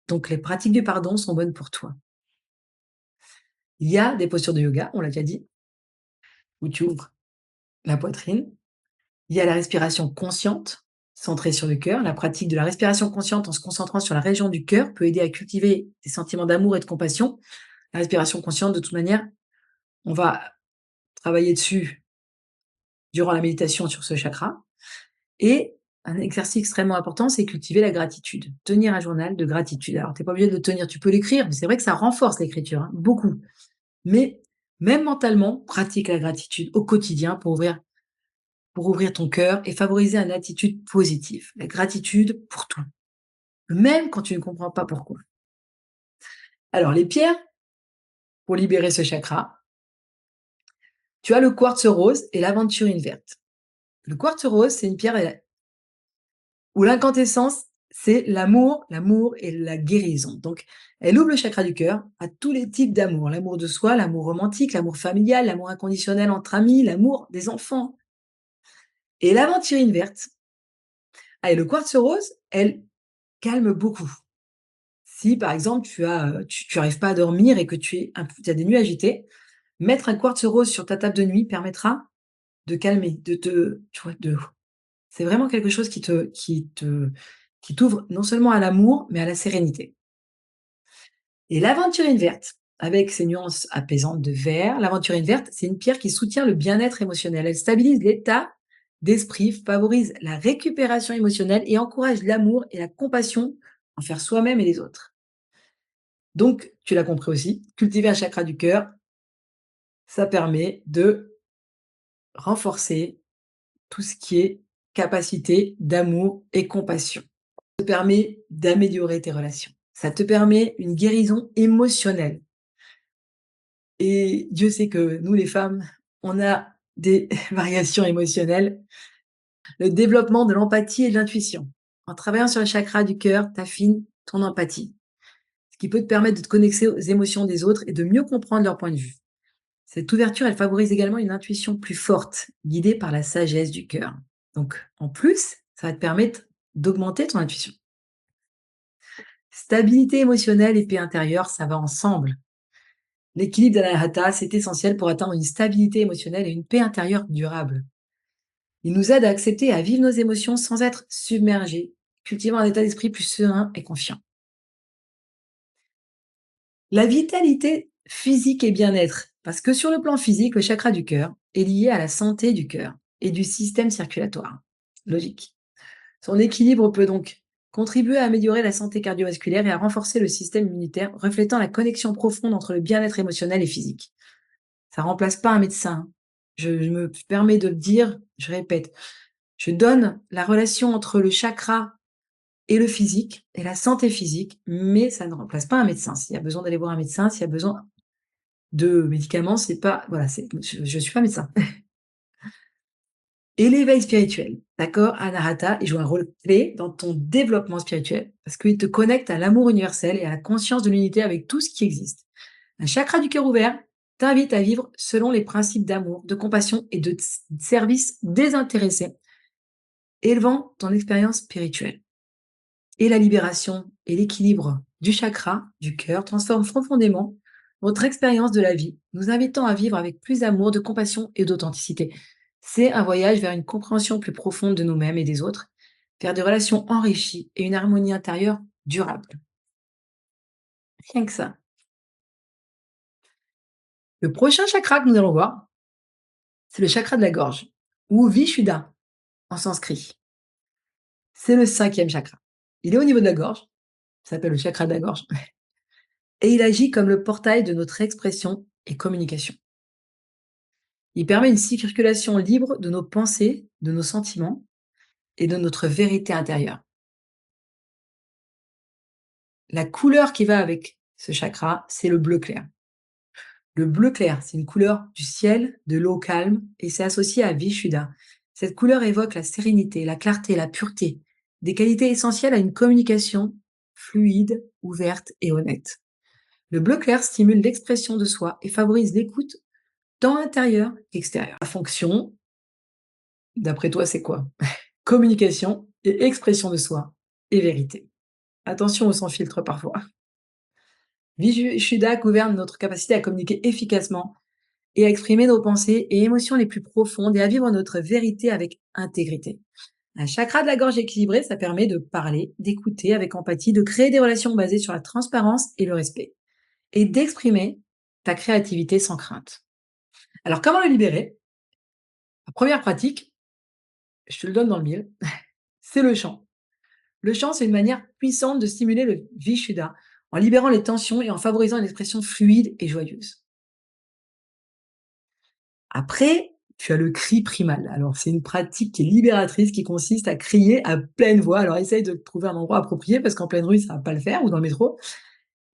Donc les pratiques du pardon sont bonnes pour toi. Il y a des postures de yoga, on l'a déjà dit, où tu ouvres la poitrine. Il y a la respiration consciente, centrée sur le cœur. La pratique de la respiration consciente en se concentrant sur la région du cœur peut aider à cultiver des sentiments d'amour et de compassion. La respiration consciente, de toute manière, on va travailler dessus durant la méditation sur ce chakra. Et un exercice extrêmement important, c'est cultiver la gratitude. Tenir un journal de gratitude. Alors, tu n'es pas obligé de le tenir, tu peux l'écrire, mais c'est vrai que ça renforce l'écriture, hein, beaucoup. Mais même mentalement, pratique la gratitude au quotidien pour ouvrir ton cœur et favoriser une attitude positive. La gratitude pour tout, même quand tu ne comprends pas pourquoi. Alors, les pierres pour libérer ce chakra, tu as le quartz rose et l'aventurine verte. Le quartz rose, c'est une pierre où l'incandescence, c'est l'amour et la guérison. Donc, elle ouvre le chakra du cœur à tous les types d'amour. L'amour de soi, l'amour romantique, l'amour familial, l'amour inconditionnel entre amis, l'amour des enfants. Et l'aventurine verte, et le quartz rose, elle calme beaucoup. Si, par exemple, tu arrives pas à dormir et que tu as des nuits agitées, mettre un quartz rose sur ta table de nuit permettra de calmer, tu vois, c'est vraiment quelque chose qui t'ouvre non seulement à l'amour, mais à la sérénité. Et l'aventurine verte, avec ses nuances apaisantes de vert, l'aventurine verte, c'est une pierre qui soutient le bien-être émotionnel. Elle stabilise l'état d'esprit, favorise la récupération émotionnelle et encourage l'amour et la compassion envers soi-même et les autres. Donc, tu l'as compris aussi, cultiver un chakra du cœur, ça permet de renforcer tout ce qui est capacité d'amour et compassion. Ça te permet d'améliorer tes relations. Ça te permet une guérison émotionnelle. Et Dieu sait que nous, les femmes, on a des variations émotionnelles. Le développement de l'empathie et de l'intuition. En travaillant sur le chakra du cœur, tu affines ton empathie, ce qui peut te permettre de te connecter aux émotions des autres et de mieux comprendre leur point de vue. Cette ouverture, elle favorise également une intuition plus forte, guidée par la sagesse du cœur. Donc, en plus, ça va te permettre d'augmenter ton intuition. Stabilité émotionnelle et paix intérieure, ça va ensemble. L'équilibre d'Anahata, c'est essentiel pour atteindre une stabilité émotionnelle et une paix intérieure durable. Il nous aide à accepter et à vivre nos émotions sans être submergés, cultivant un état d'esprit plus serein et confiant. La vitalité physique et bien-être, parce que sur le plan physique, le chakra du cœur est lié à la santé du cœur et du système circulatoire. Logique. Son équilibre peut donc contribuer à améliorer la santé cardiovasculaire et à renforcer le système immunitaire, reflétant la connexion profonde entre le bien-être émotionnel et physique. Ça remplace pas un médecin. Je me permets de le dire, je répète, je donne la relation entre le chakra et le physique et la santé physique, mais ça ne remplace pas un médecin. S'il y a besoin d'aller voir un médecin, s'il y a besoin de médicaments, c'est pas voilà, je suis pas médecin. Et l'éveil spirituel, d'accord? Anahata, il joue un rôle clé dans ton développement spirituel parce qu'il te connecte à l'amour universel et à la conscience de l'unité avec tout ce qui existe. Un chakra du cœur ouvert t'invite à vivre selon les principes d'amour, de compassion et de service désintéressé élevant ton expérience spirituelle. Et la libération et l'équilibre du chakra, du cœur, transforment profondément votre expérience de la vie, nous invitant à vivre avec plus d'amour, de compassion et d'authenticité. C'est un voyage vers une compréhension plus profonde de nous-mêmes et des autres, vers des relations enrichies et une harmonie intérieure durable. Rien que ça. Le prochain chakra que nous allons voir, c'est le chakra de la gorge, ou Vishuddha en sanskrit. C'est le cinquième chakra. Il est au niveau de la gorge, ça s'appelle le chakra de la gorge, et il agit comme le portail de notre expression et communication. Il permet une circulation libre de nos pensées, de nos sentiments et de notre vérité intérieure. La couleur qui va avec ce chakra, c'est le bleu clair. Le bleu clair, c'est une couleur du ciel, de l'eau calme, et c'est associé à Vishuddha. Cette couleur évoque la sérénité, la clarté, la pureté, des qualités essentielles à une communication fluide, ouverte et honnête. Le bleu clair stimule l'expression de soi et favorise l'écoute tant intérieure qu'extérieure. La fonction, d'après toi, c'est quoi? Communication et expression de soi et vérité. Attention au sans filtre parfois. Vishuddha gouverne notre capacité à communiquer efficacement et à exprimer nos pensées et émotions les plus profondes et à vivre notre vérité avec intégrité. Un chakra de la gorge équilibré, ça permet de parler, d'écouter avec empathie, de créer des relations basées sur la transparence et le respect, et d'exprimer ta créativité sans crainte. Alors, comment le libérer? La première pratique, je te le donne dans le mille, c'est le chant. Le chant, c'est une manière puissante de stimuler le Vishuddha en libérant les tensions et en favorisant une expression fluide et joyeuse. Après, tu as le cri primal. Alors, c'est une pratique qui est libératrice, qui consiste à crier à pleine voix. Alors, essaye de trouver un endroit approprié parce qu'en pleine rue, ça va pas le faire ou dans le métro.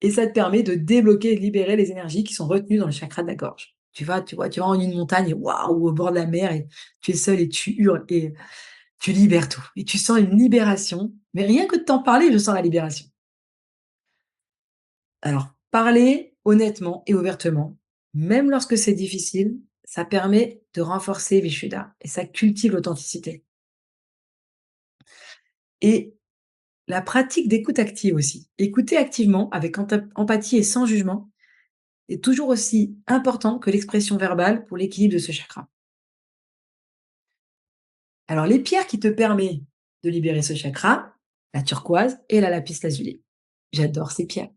Et ça te permet de débloquer et de libérer les énergies qui sont retenues dans le chakra de la gorge. Tu vas en une montagne, waouh, ou au bord de la mer et tu es seul et tu hurles et tu libères tout. Et tu sens une libération. Mais rien que de t'en parler, je sens la libération. Alors, parler honnêtement et ouvertement, même lorsque c'est difficile, ça permet de renforcer Vishuddha et ça cultive l'authenticité. Et la pratique d'écoute active aussi. Écouter activement, avec empathie et sans jugement, est toujours aussi important que l'expression verbale pour l'équilibre de ce chakra. Alors, les pierres qui te permettent de libérer ce chakra, la turquoise et la lapis lazuli. J'adore ces pierres.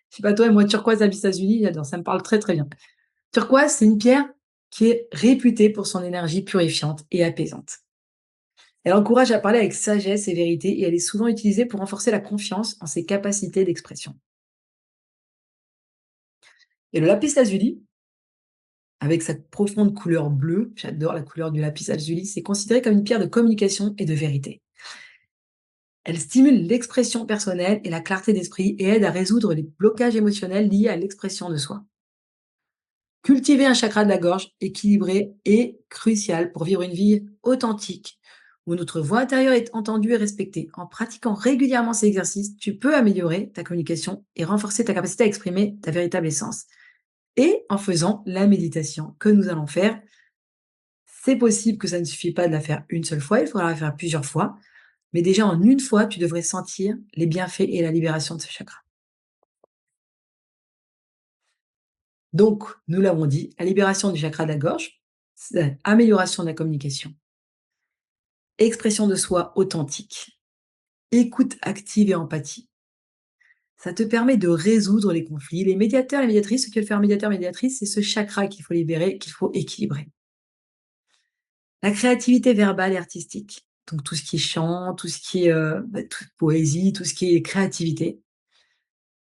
Je sais pas toi, moi, turquoise, lapis lazuli, j'adore. Ça me parle très, très bien. Turquoise, c'est une pierre qui est réputée pour son énergie purifiante et apaisante. Elle encourage à parler avec sagesse et vérité et elle est souvent utilisée pour renforcer la confiance en ses capacités d'expression. Et le lapis lazuli, avec sa profonde couleur bleue, j'adore la couleur du lapis lazuli, c'est considéré comme une pierre de communication et de vérité. Elle stimule l'expression personnelle et la clarté d'esprit et aide à résoudre les blocages émotionnels liés à l'expression de soi. Cultiver un chakra de la gorge équilibré est crucial pour vivre une vie authentique, où notre voix intérieure est entendue et respectée. En pratiquant régulièrement ces exercices, tu peux améliorer ta communication et renforcer ta capacité à exprimer ta véritable essence. Et en faisant la méditation que nous allons faire, c'est possible que ça ne suffit pas de la faire une seule fois, il faudra la faire plusieurs fois. Mais déjà en une fois, tu devrais sentir les bienfaits et la libération de ce chakra. Donc, nous l'avons dit, la libération du chakra de la gorge, c'est amélioration de la communication, expression de soi authentique, écoute active et empathie. Ça te permet de résoudre les conflits. Les médiateurs, les médiatrices, ce que veut faire médiateur, médiatrice, c'est ce chakra qu'il faut libérer, qu'il faut équilibrer. La créativité verbale et artistique, donc tout ce qui est chant, tout ce qui est toute poésie, tout ce qui est créativité.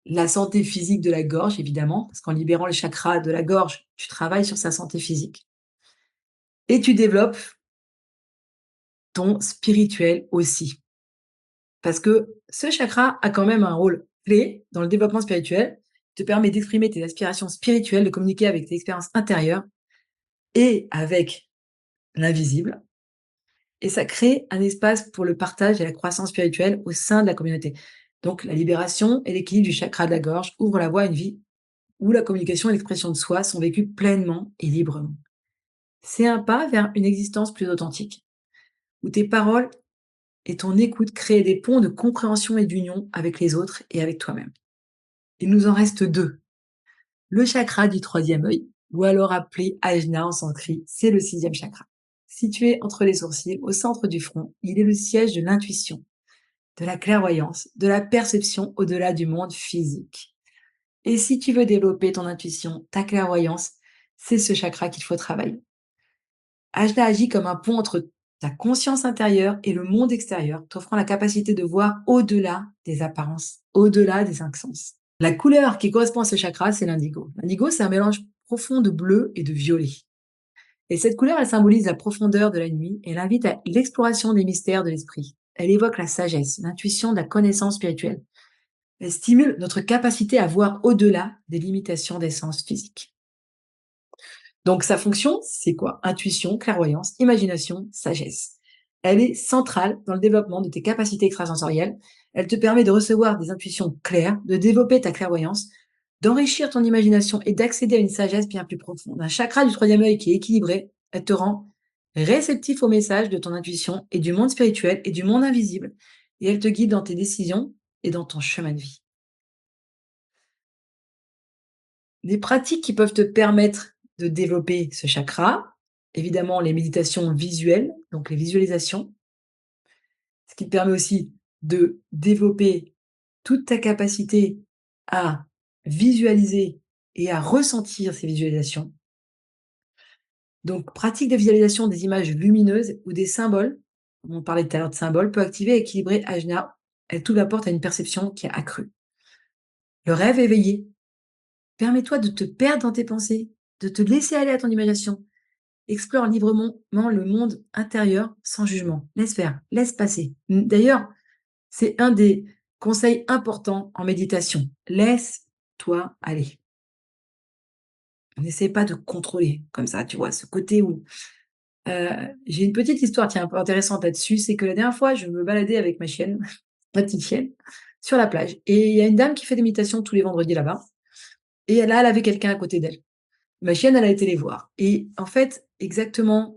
La santé physique de la gorge, évidemment, parce qu'en libérant le chakra de la gorge, tu travailles sur sa santé physique et tu développes ton spirituel aussi. Parce que ce chakra a quand même un rôle clé dans le développement spirituel, te permet d'exprimer tes aspirations spirituelles, de communiquer avec tes expériences intérieures et avec l'invisible. Et ça crée un espace pour le partage et la croissance spirituelle au sein de la communauté. Donc, la libération et l'équilibre du chakra de la gorge ouvrent la voie à une vie où la communication et l'expression de soi sont vécues pleinement et librement. C'est un pas vers une existence plus authentique, où tes paroles et ton écoute créent des ponts de compréhension et d'union avec les autres et avec toi-même. Il nous en reste 2. Le chakra du troisième œil, ou alors appelé Ajna en sanskrit, c'est le 6e chakra. Situé entre les sourcils, au centre du front, il est le siège de l'intuition, de la clairvoyance, de la perception au-delà du monde physique. Et si tu veux développer ton intuition, ta clairvoyance, c'est ce chakra qu'il faut travailler. Ajna agit comme un pont entre ta conscience intérieure et le monde extérieur, t'offrant la capacité de voir au-delà des apparences, au-delà des cinq sens. La couleur qui correspond à ce chakra, c'est l'indigo. L'indigo, c'est un mélange profond de bleu et de violet. Et cette couleur, elle symbolise la profondeur de la nuit et elle invite à l'exploration des mystères de l'esprit. Elle évoque la sagesse, l'intuition de la connaissance spirituelle. Elle stimule notre capacité à voir au-delà des limitations des sens physiques. Donc sa fonction, c'est quoi? Intuition, clairvoyance, imagination, sagesse. Elle est centrale dans le développement de tes capacités extrasensorielles. Elle te permet de recevoir des intuitions claires, de développer ta clairvoyance, d'enrichir ton imagination et d'accéder à une sagesse bien plus profonde. Un chakra du troisième œil qui est équilibré, elle te rend réceptif aux messages de ton intuition et du monde spirituel et du monde invisible. Et elle te guide dans tes décisions et dans ton chemin de vie. Des pratiques qui peuvent te permettre de développer ce chakra, évidemment les méditations visuelles, donc les visualisations, ce qui te permet aussi de développer toute ta capacité à visualiser et à ressentir ces visualisations. Donc, pratique de visualisation des images lumineuses ou des symboles, on parlait tout à l'heure de symboles, peut activer et équilibrer Ajna. Elle t'ouvre la porte à une perception qui est accrue. Le rêve éveillé, permets-toi de te perdre dans tes pensées, de te laisser aller à ton imagination. Explore librement le monde intérieur sans jugement. Laisse faire, laisse passer. D'ailleurs, c'est un des conseils importants en méditation. Laisse-toi aller. N'essaie pas de contrôler comme ça, tu vois, ce côté où j'ai une petite histoire, tiens, un peu intéressante là-dessus, c'est que la dernière fois, je me baladais avec ma chienne, ma petite chienne, sur la plage et il y a une dame qui fait des méditations tous les vendredis là-bas et là, elle avait quelqu'un à côté d'elle. Ma chienne, elle a été les voir et en fait, exactement,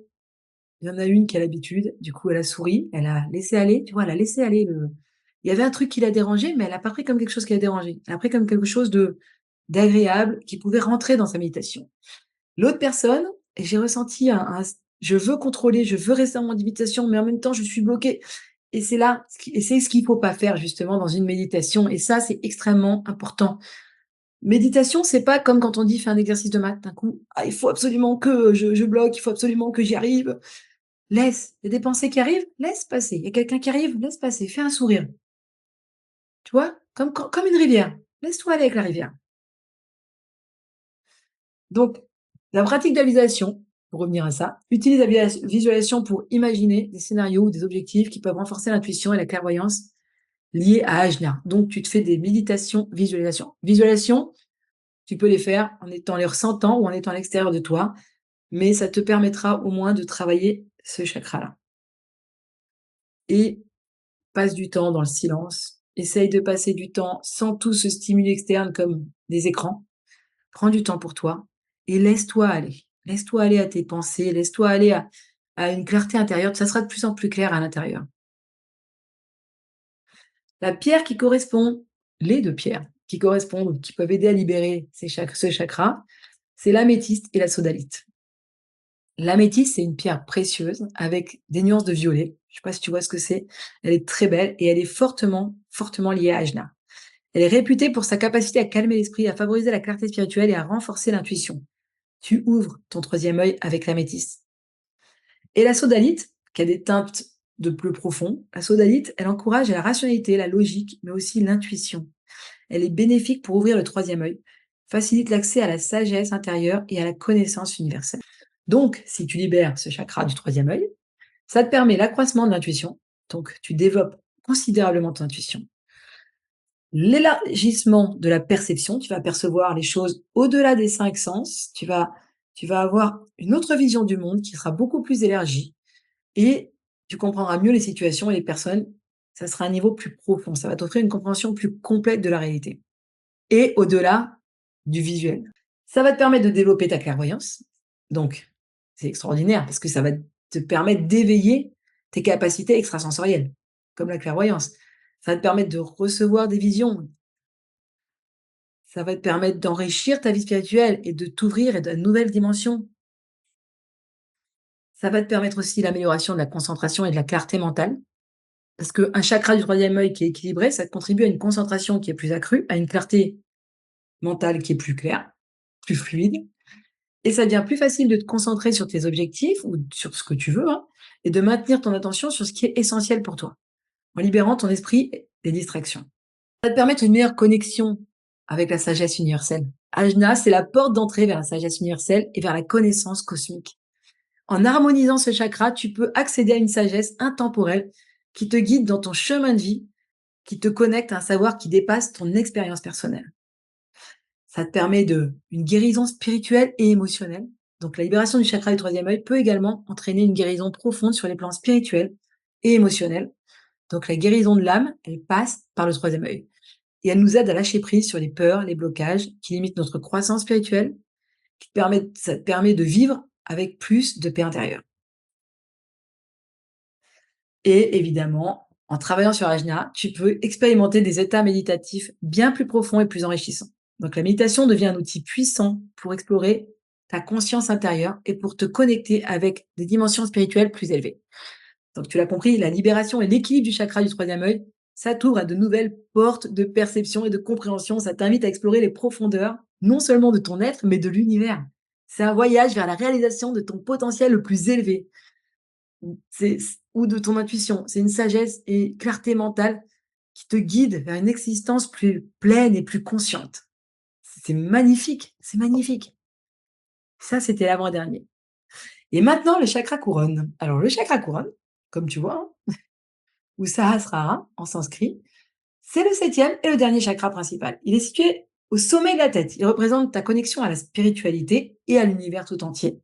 il y en a une qui a l'habitude, du coup, elle a souri, elle a laissé aller, tu vois? Elle a laissé aller le il y avait un truc qui l'a dérangée, mais elle a pas pris comme quelque chose qui l'a dérangée. Elle a pris comme quelque chose de d'agréable qui pouvait rentrer dans sa méditation. L'autre personne, j'ai ressenti un je veux contrôler, je veux rester dans mon méditation, mais en même temps, je suis bloquée et c'est là et c'est ce qu'il faut pas faire justement dans une méditation et ça, c'est extrêmement important. Méditation, c'est pas comme quand on dit: «Fais un exercice de maths», d'un coup: «Ah, il faut absolument que je bloque, il faut absolument que j'y arrive». Laisse, il y a des pensées qui arrivent, laisse passer. Il y a quelqu'un qui arrive, laisse passer, fais un sourire. Tu vois? Comme une rivière. Laisse-toi aller avec la rivière. Donc, la pratique de la visualisation, pour revenir à ça, utilise la visualisation pour imaginer des scénarios ou des objectifs qui peuvent renforcer l'intuition et la clairvoyance liées à Ajna. Donc, tu te fais des méditations, visualisation. Visualisation, tu peux les faire en étant les ressentant ou en étant à l'extérieur de toi, mais ça te permettra au moins de travailler ce chakra-là. Et passe du temps dans le silence. Essaye de passer du temps sans tout ce stimuli externe comme des écrans. Prends du temps pour toi et laisse-toi aller. Laisse-toi aller à tes pensées, laisse-toi aller à une clarté intérieure. Ça sera de plus en plus clair à l'intérieur. La pierre qui correspond, les 2 pierres qui correspondent, qui peuvent aider à libérer ce chakra, c'est l'améthyste et la sodalite. L'améthyste, c'est une pierre précieuse avec des nuances de violet. Je ne sais pas si tu vois ce que c'est. Elle est très belle et elle est fortement, fortement liée à Ajna. Elle est réputée pour sa capacité à calmer l'esprit, à favoriser la clarté spirituelle et à renforcer l'intuition. Tu ouvres ton troisième œil avec l'améthyste. Et la sodalite, qui a des teintes de bleu profond, la sodalite, elle encourage la rationalité, la logique, mais aussi l'intuition. Elle est bénéfique pour ouvrir le troisième œil, facilite l'accès à la sagesse intérieure et à la connaissance universelle. Donc, si tu libères ce chakra du troisième œil, ça te permet l'accroissement de l'intuition, donc tu développes considérablement ton intuition. L'élargissement de la perception, tu vas percevoir les choses au-delà des 5 sens, tu vas avoir une autre vision du monde qui sera beaucoup plus élargie et tu comprendras mieux les situations et les personnes. Ça sera un niveau plus profond, ça va t'offrir une compréhension plus complète de la réalité et au-delà du visuel. Ça va te permettre de développer ta clairvoyance, donc c'est extraordinaire parce que ça va te permettre d'éveiller tes capacités extrasensorielles. comme la clairvoyance. Ça va te permettre de recevoir des visions, ça va te permettre d'enrichir ta vie spirituelle et de t'ouvrir à de nouvelles dimensions. Ça va te permettre aussi l'amélioration de la concentration et de la clarté mentale, parce qu'un chakra du troisième œil qui est équilibré, ça contribue à une concentration qui est plus accrue, à une clarté mentale qui est plus claire, plus fluide, et ça devient plus facile de te concentrer sur tes objectifs ou sur ce que tu veux, hein, et de maintenir ton attention sur ce qui est essentiel pour toi, en libérant ton esprit des distractions. Ça va te permettre une meilleure connexion avec la sagesse universelle. Ajna, c'est la porte d'entrée vers la sagesse universelle et vers la connaissance cosmique. En harmonisant ce chakra, tu peux accéder à une sagesse intemporelle qui te guide dans ton chemin de vie, qui te connecte à un savoir qui dépasse ton expérience personnelle. Ça te permet une guérison spirituelle et émotionnelle. Donc la libération du chakra du troisième œil peut également entraîner une guérison profonde sur les plans spirituels et émotionnels. Donc la guérison de l'âme, elle passe par le troisième œil. Et elle nous aide à lâcher prise sur les peurs, les blocages qui limitent notre croissance spirituelle, ça te permet de vivre avec plus de paix intérieure. Et évidemment, en travaillant sur Ajna, tu peux expérimenter des états méditatifs bien plus profonds et plus enrichissants. Donc la méditation devient un outil puissant pour explorer ta conscience intérieure et pour te connecter avec des dimensions spirituelles plus élevées. Donc tu l'as compris, la libération et l'équilibre du chakra du troisième œil, ça t'ouvre à de nouvelles portes de perception et de compréhension. Ça t'invite à explorer les profondeurs, non seulement de ton être, mais de l'univers. C'est un voyage vers la réalisation de ton potentiel le plus élevé. Ou de ton intuition. C'est une sagesse et clarté mentale qui te guide vers une existence plus pleine et plus consciente. C'est magnifique, c'est magnifique. Ça, c'était l'avant-dernier. Et maintenant, le chakra couronne. Alors, le chakra couronne, comme tu vois, hein, ou Sahasrara en sanskrit, c'est le septième et le dernier chakra principal. Il est situé au sommet de la tête. Il représente ta connexion à la spiritualité et à l'univers tout entier.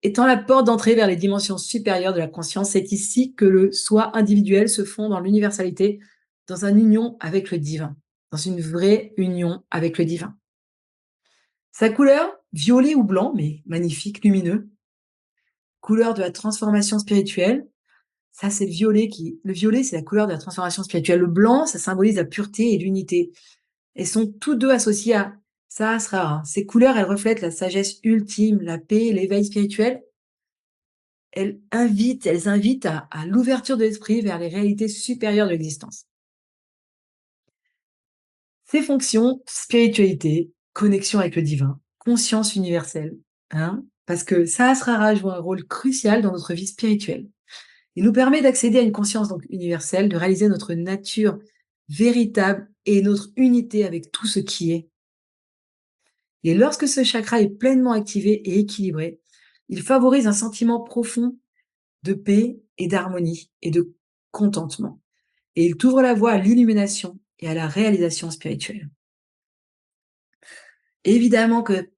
Étant la porte d'entrée vers les dimensions supérieures de la conscience, c'est ici que le soi individuel se fond dans l'universalité, dans une union avec le divin, dans une vraie union avec le divin. Sa couleur, violet ou blanc, mais magnifique, lumineux, couleur de la transformation spirituelle. Ça, c'est le violet, c'est la couleur de la transformation spirituelle. Le blanc, ça symbolise la pureté et l'unité. Elles sont tous deux associés à Sahasrara. Ces couleurs, elles reflètent la sagesse ultime, la paix, l'éveil spirituel. Elles invitent à l'ouverture de l'esprit vers les réalités supérieures de l'existence. Ces fonctions, spiritualité, connexion avec le divin, conscience universelle, hein, parce que Sahasrara joue un rôle crucial dans notre vie spirituelle. Il nous permet d'accéder à une conscience donc universelle, de réaliser notre nature véritable et notre unité avec tout ce qui est. Et lorsque ce chakra est pleinement activé et équilibré, il favorise un sentiment profond de paix et d'harmonie et de contentement. Et il t'ouvre la voie à l'illumination et à la réalisation spirituelle. Évidemment que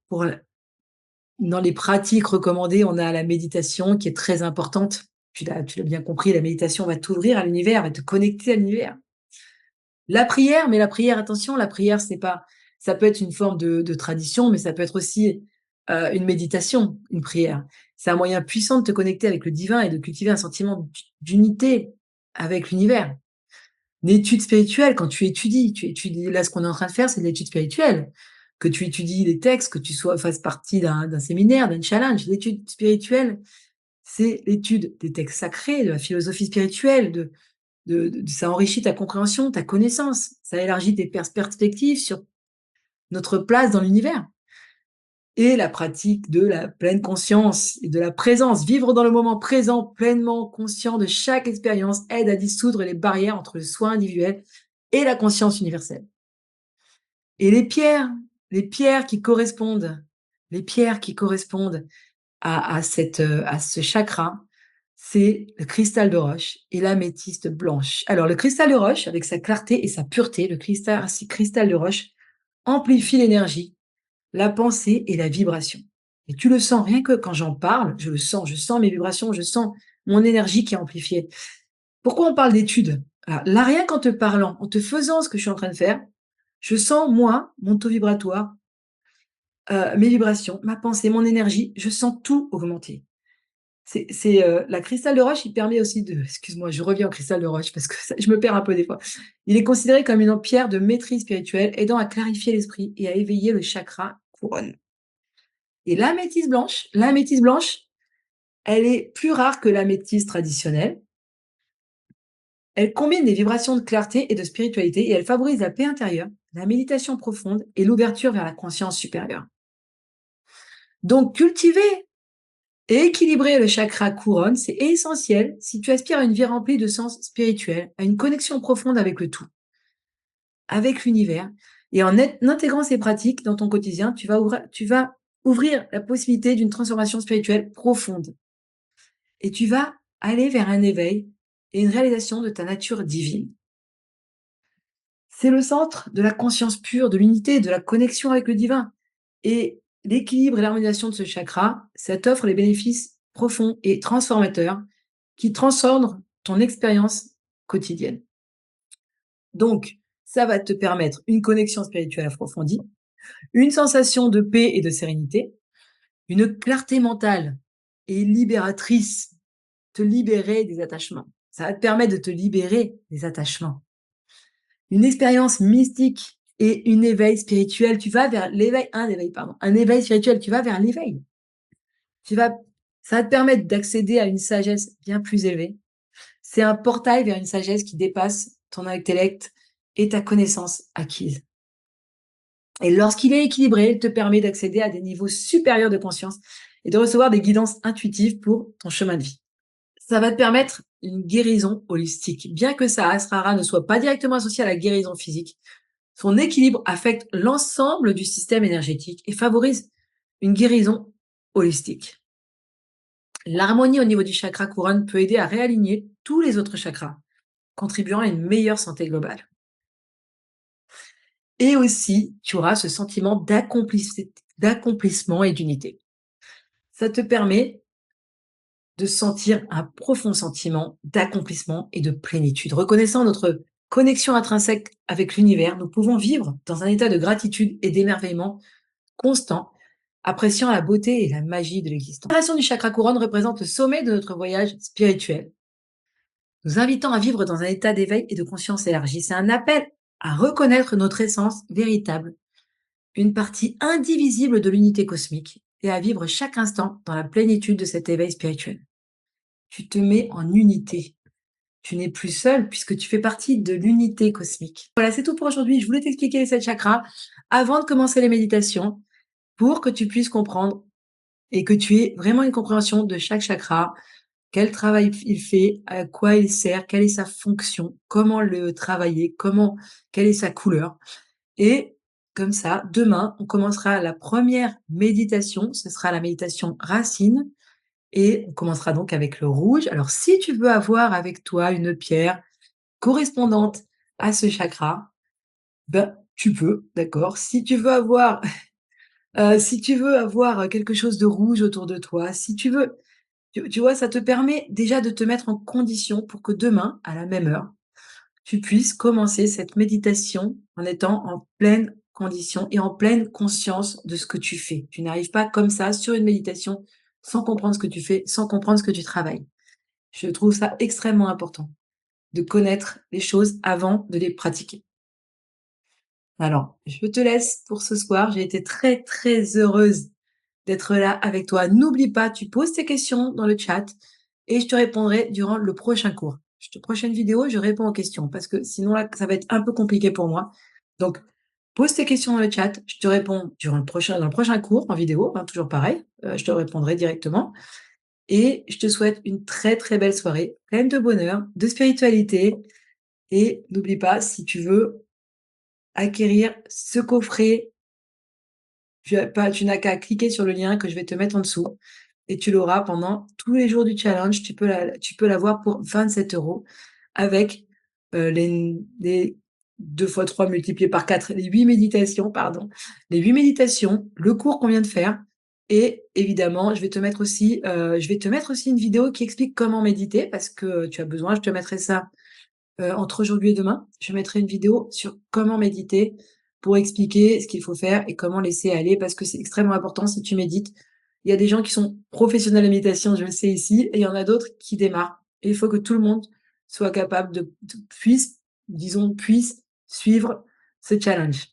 dans les pratiques recommandées, on a la méditation qui est très importante. Tu l'as bien compris, la méditation va t'ouvrir à l'univers, va te connecter à l'univers. La prière, mais la prière, attention, la prière, c'est pas, ça peut être une forme de tradition, mais ça peut être aussi une méditation, une prière. C'est un moyen puissant de te connecter avec le divin et de cultiver un sentiment d'unité avec l'univers. Une étude spirituelle, quand tu étudies, là, ce qu'on est en train de faire, c'est de l'étude spirituelle. Que tu étudies les textes, que tu fasses partie d'un séminaire, d'un challenge. L'étude spirituelle, c'est l'étude des textes sacrés, de la philosophie spirituelle, ça enrichit ta compréhension, ta connaissance. Ça élargit tes perspectives sur notre place dans l'univers. Et la pratique de la pleine conscience et de la présence, vivre dans le moment présent, pleinement conscient de chaque expérience, aide à dissoudre les barrières entre le soi individuel et la conscience universelle. Et les pierres qui correspondent, les pierres qui correspondent à ce chakra, c'est le cristal de roche et l'améthyste blanche. Alors, le cristal de roche, avec sa clarté et sa pureté, cristal de roche amplifie l'énergie, la pensée et la vibration. Et tu le sens, rien que quand j'en parle, je sens mes vibrations, je sens mon énergie qui est amplifiée. Pourquoi on parle d'études? Alors, là, rien qu'en te parlant, en te faisant ce que je suis en train de faire, je sens, moi, mon taux vibratoire, mes vibrations, ma pensée, mon énergie, je sens tout augmenter. La cristal de roche, il permet aussi de excuse-moi, je reviens au cristal de roche parce que ça je me perds un peu des fois. Il est considéré comme une pierre de maîtrise spirituelle, aidant à clarifier l'esprit et à éveiller le chakra couronne. Et l'améthyste blanche, elle est plus rare que l'améthyste traditionnelle. Elle combine des vibrations de clarté et de spiritualité et elle favorise la paix intérieure, la méditation profonde et l'ouverture vers la conscience supérieure. Donc cultiver et équilibrer le chakra couronne, c'est essentiel si tu aspires à une vie remplie de sens spirituel, à une connexion profonde avec le tout, avec l'univers. Et en intégrant ces pratiques dans ton quotidien, tu vas ouvrir la possibilité d'une transformation spirituelle profonde. Et tu vas aller vers un éveil et une réalisation de ta nature divine. C'est le centre de la conscience pure, de l'unité, de la connexion avec le divin. Et l'équilibre et l'harmonisation de ce chakra, ça t'offre les bénéfices profonds et transformateurs qui transcendent ton expérience quotidienne. Donc, ça va te permettre une connexion spirituelle approfondie, une sensation de paix et de sérénité, une clarté mentale et libératrice, te libérer des attachements. Ça va te permettre de te libérer des attachements. Une expérience mystique et une éveil spirituel, tu vas vers l'éveil, un éveil spirituel, tu vas vers l'éveil. Tu vas, ça va te permettre d'accéder à une sagesse bien plus élevée. C'est un portail vers une sagesse qui dépasse ton intellect et ta connaissance acquise. Et lorsqu'il est équilibré, il te permet d'accéder à des niveaux supérieurs de conscience et de recevoir des guidances intuitives pour ton chemin de vie. Ça va te permettre une guérison holistique. Bien que Sahasrara ne soit pas directement associé à la guérison physique, son équilibre affecte l'ensemble du système énergétique et favorise une guérison holistique. L'harmonie au niveau du chakra couronne peut aider à réaligner tous les autres chakras, contribuant à une meilleure santé globale. Et aussi, tu auras ce sentiment d'accomplissement et d'unité. Ça te permet de sentir un profond sentiment d'accomplissement et de plénitude. Reconnaissant notre connexion intrinsèque avec l'univers, nous pouvons vivre dans un état de gratitude et d'émerveillement constant, appréciant la beauté et la magie de l'existence. La vibration du chakra couronne représente le sommet de notre voyage spirituel, nous invitant à vivre dans un état d'éveil et de conscience élargie. C'est un appel à reconnaître notre essence véritable, une partie indivisible de l'unité cosmique, et à vivre chaque instant dans la plénitude de cet éveil spirituel. Tu te mets en unité. Tu n'es plus seul puisque tu fais partie de l'unité cosmique. Voilà, c'est tout pour aujourd'hui. Je voulais t'expliquer les 7 chakras avant de commencer les méditations pour que tu puisses comprendre et que tu aies vraiment une compréhension de chaque chakra, quel travail il fait, à quoi il sert, quelle est sa fonction, comment le travailler, quelle est sa couleur. Et comme ça, demain, on commencera la première méditation, ce sera la méditation racine, et on commencera donc avec le rouge. Alors, si tu veux avoir avec toi une pierre correspondante à ce chakra, ben, tu peux, d'accord? Si tu veux avoir quelque chose de rouge autour de toi, si tu veux, tu vois, ça te permet déjà de te mettre en condition pour que demain, à la même heure, tu puisses commencer cette méditation en étant en pleine condition et en pleine conscience de ce que tu fais. Tu n'arrives pas comme ça sur une méditation sans comprendre ce que tu fais, sans comprendre ce que tu travailles. Je trouve ça extrêmement important de connaître les choses avant de les pratiquer. Alors, je te laisse pour ce soir. J'ai été très, très heureuse d'être là avec toi. N'oublie pas, tu poses tes questions dans le chat et je te répondrai durant le prochain cours. Prochaine vidéo, je réponds aux questions parce que sinon là, ça va être un peu compliqué pour moi. Donc, pose tes questions dans le chat. Je te réponds dans le prochain cours en vidéo, hein, toujours pareil. Je te répondrai directement. Et je te souhaite une très, très belle soirée, pleine de bonheur, de spiritualité. Et n'oublie pas, si tu veux acquérir ce coffret, tu n'as qu'à cliquer sur le lien que je vais te mettre en dessous et tu l'auras pendant tous les jours du challenge. Tu peux l'avoir pour 27 € avec les 2 fois 3 multiplié par 4, les 8 méditations, pardon. Les 8 méditations, le cours qu'on vient de faire et évidemment, je vais te mettre aussi une vidéo qui explique comment méditer parce que tu as besoin. Je te mettrai ça entre aujourd'hui et demain. Je mettrai une vidéo sur comment méditer pour expliquer ce qu'il faut faire et comment laisser aller parce que c'est extrêmement important si tu médites Il y a des gens qui sont professionnels en méditation, je le sais ici, et il y en a d'autres qui démarrent. Et il faut que tout le monde soit capable puisse suivre ce challenge.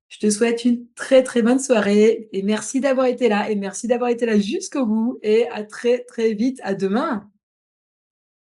Je te souhaite une très, très bonne soirée et merci d'avoir été là et merci d'avoir été là jusqu'au bout et à très, très vite. À demain.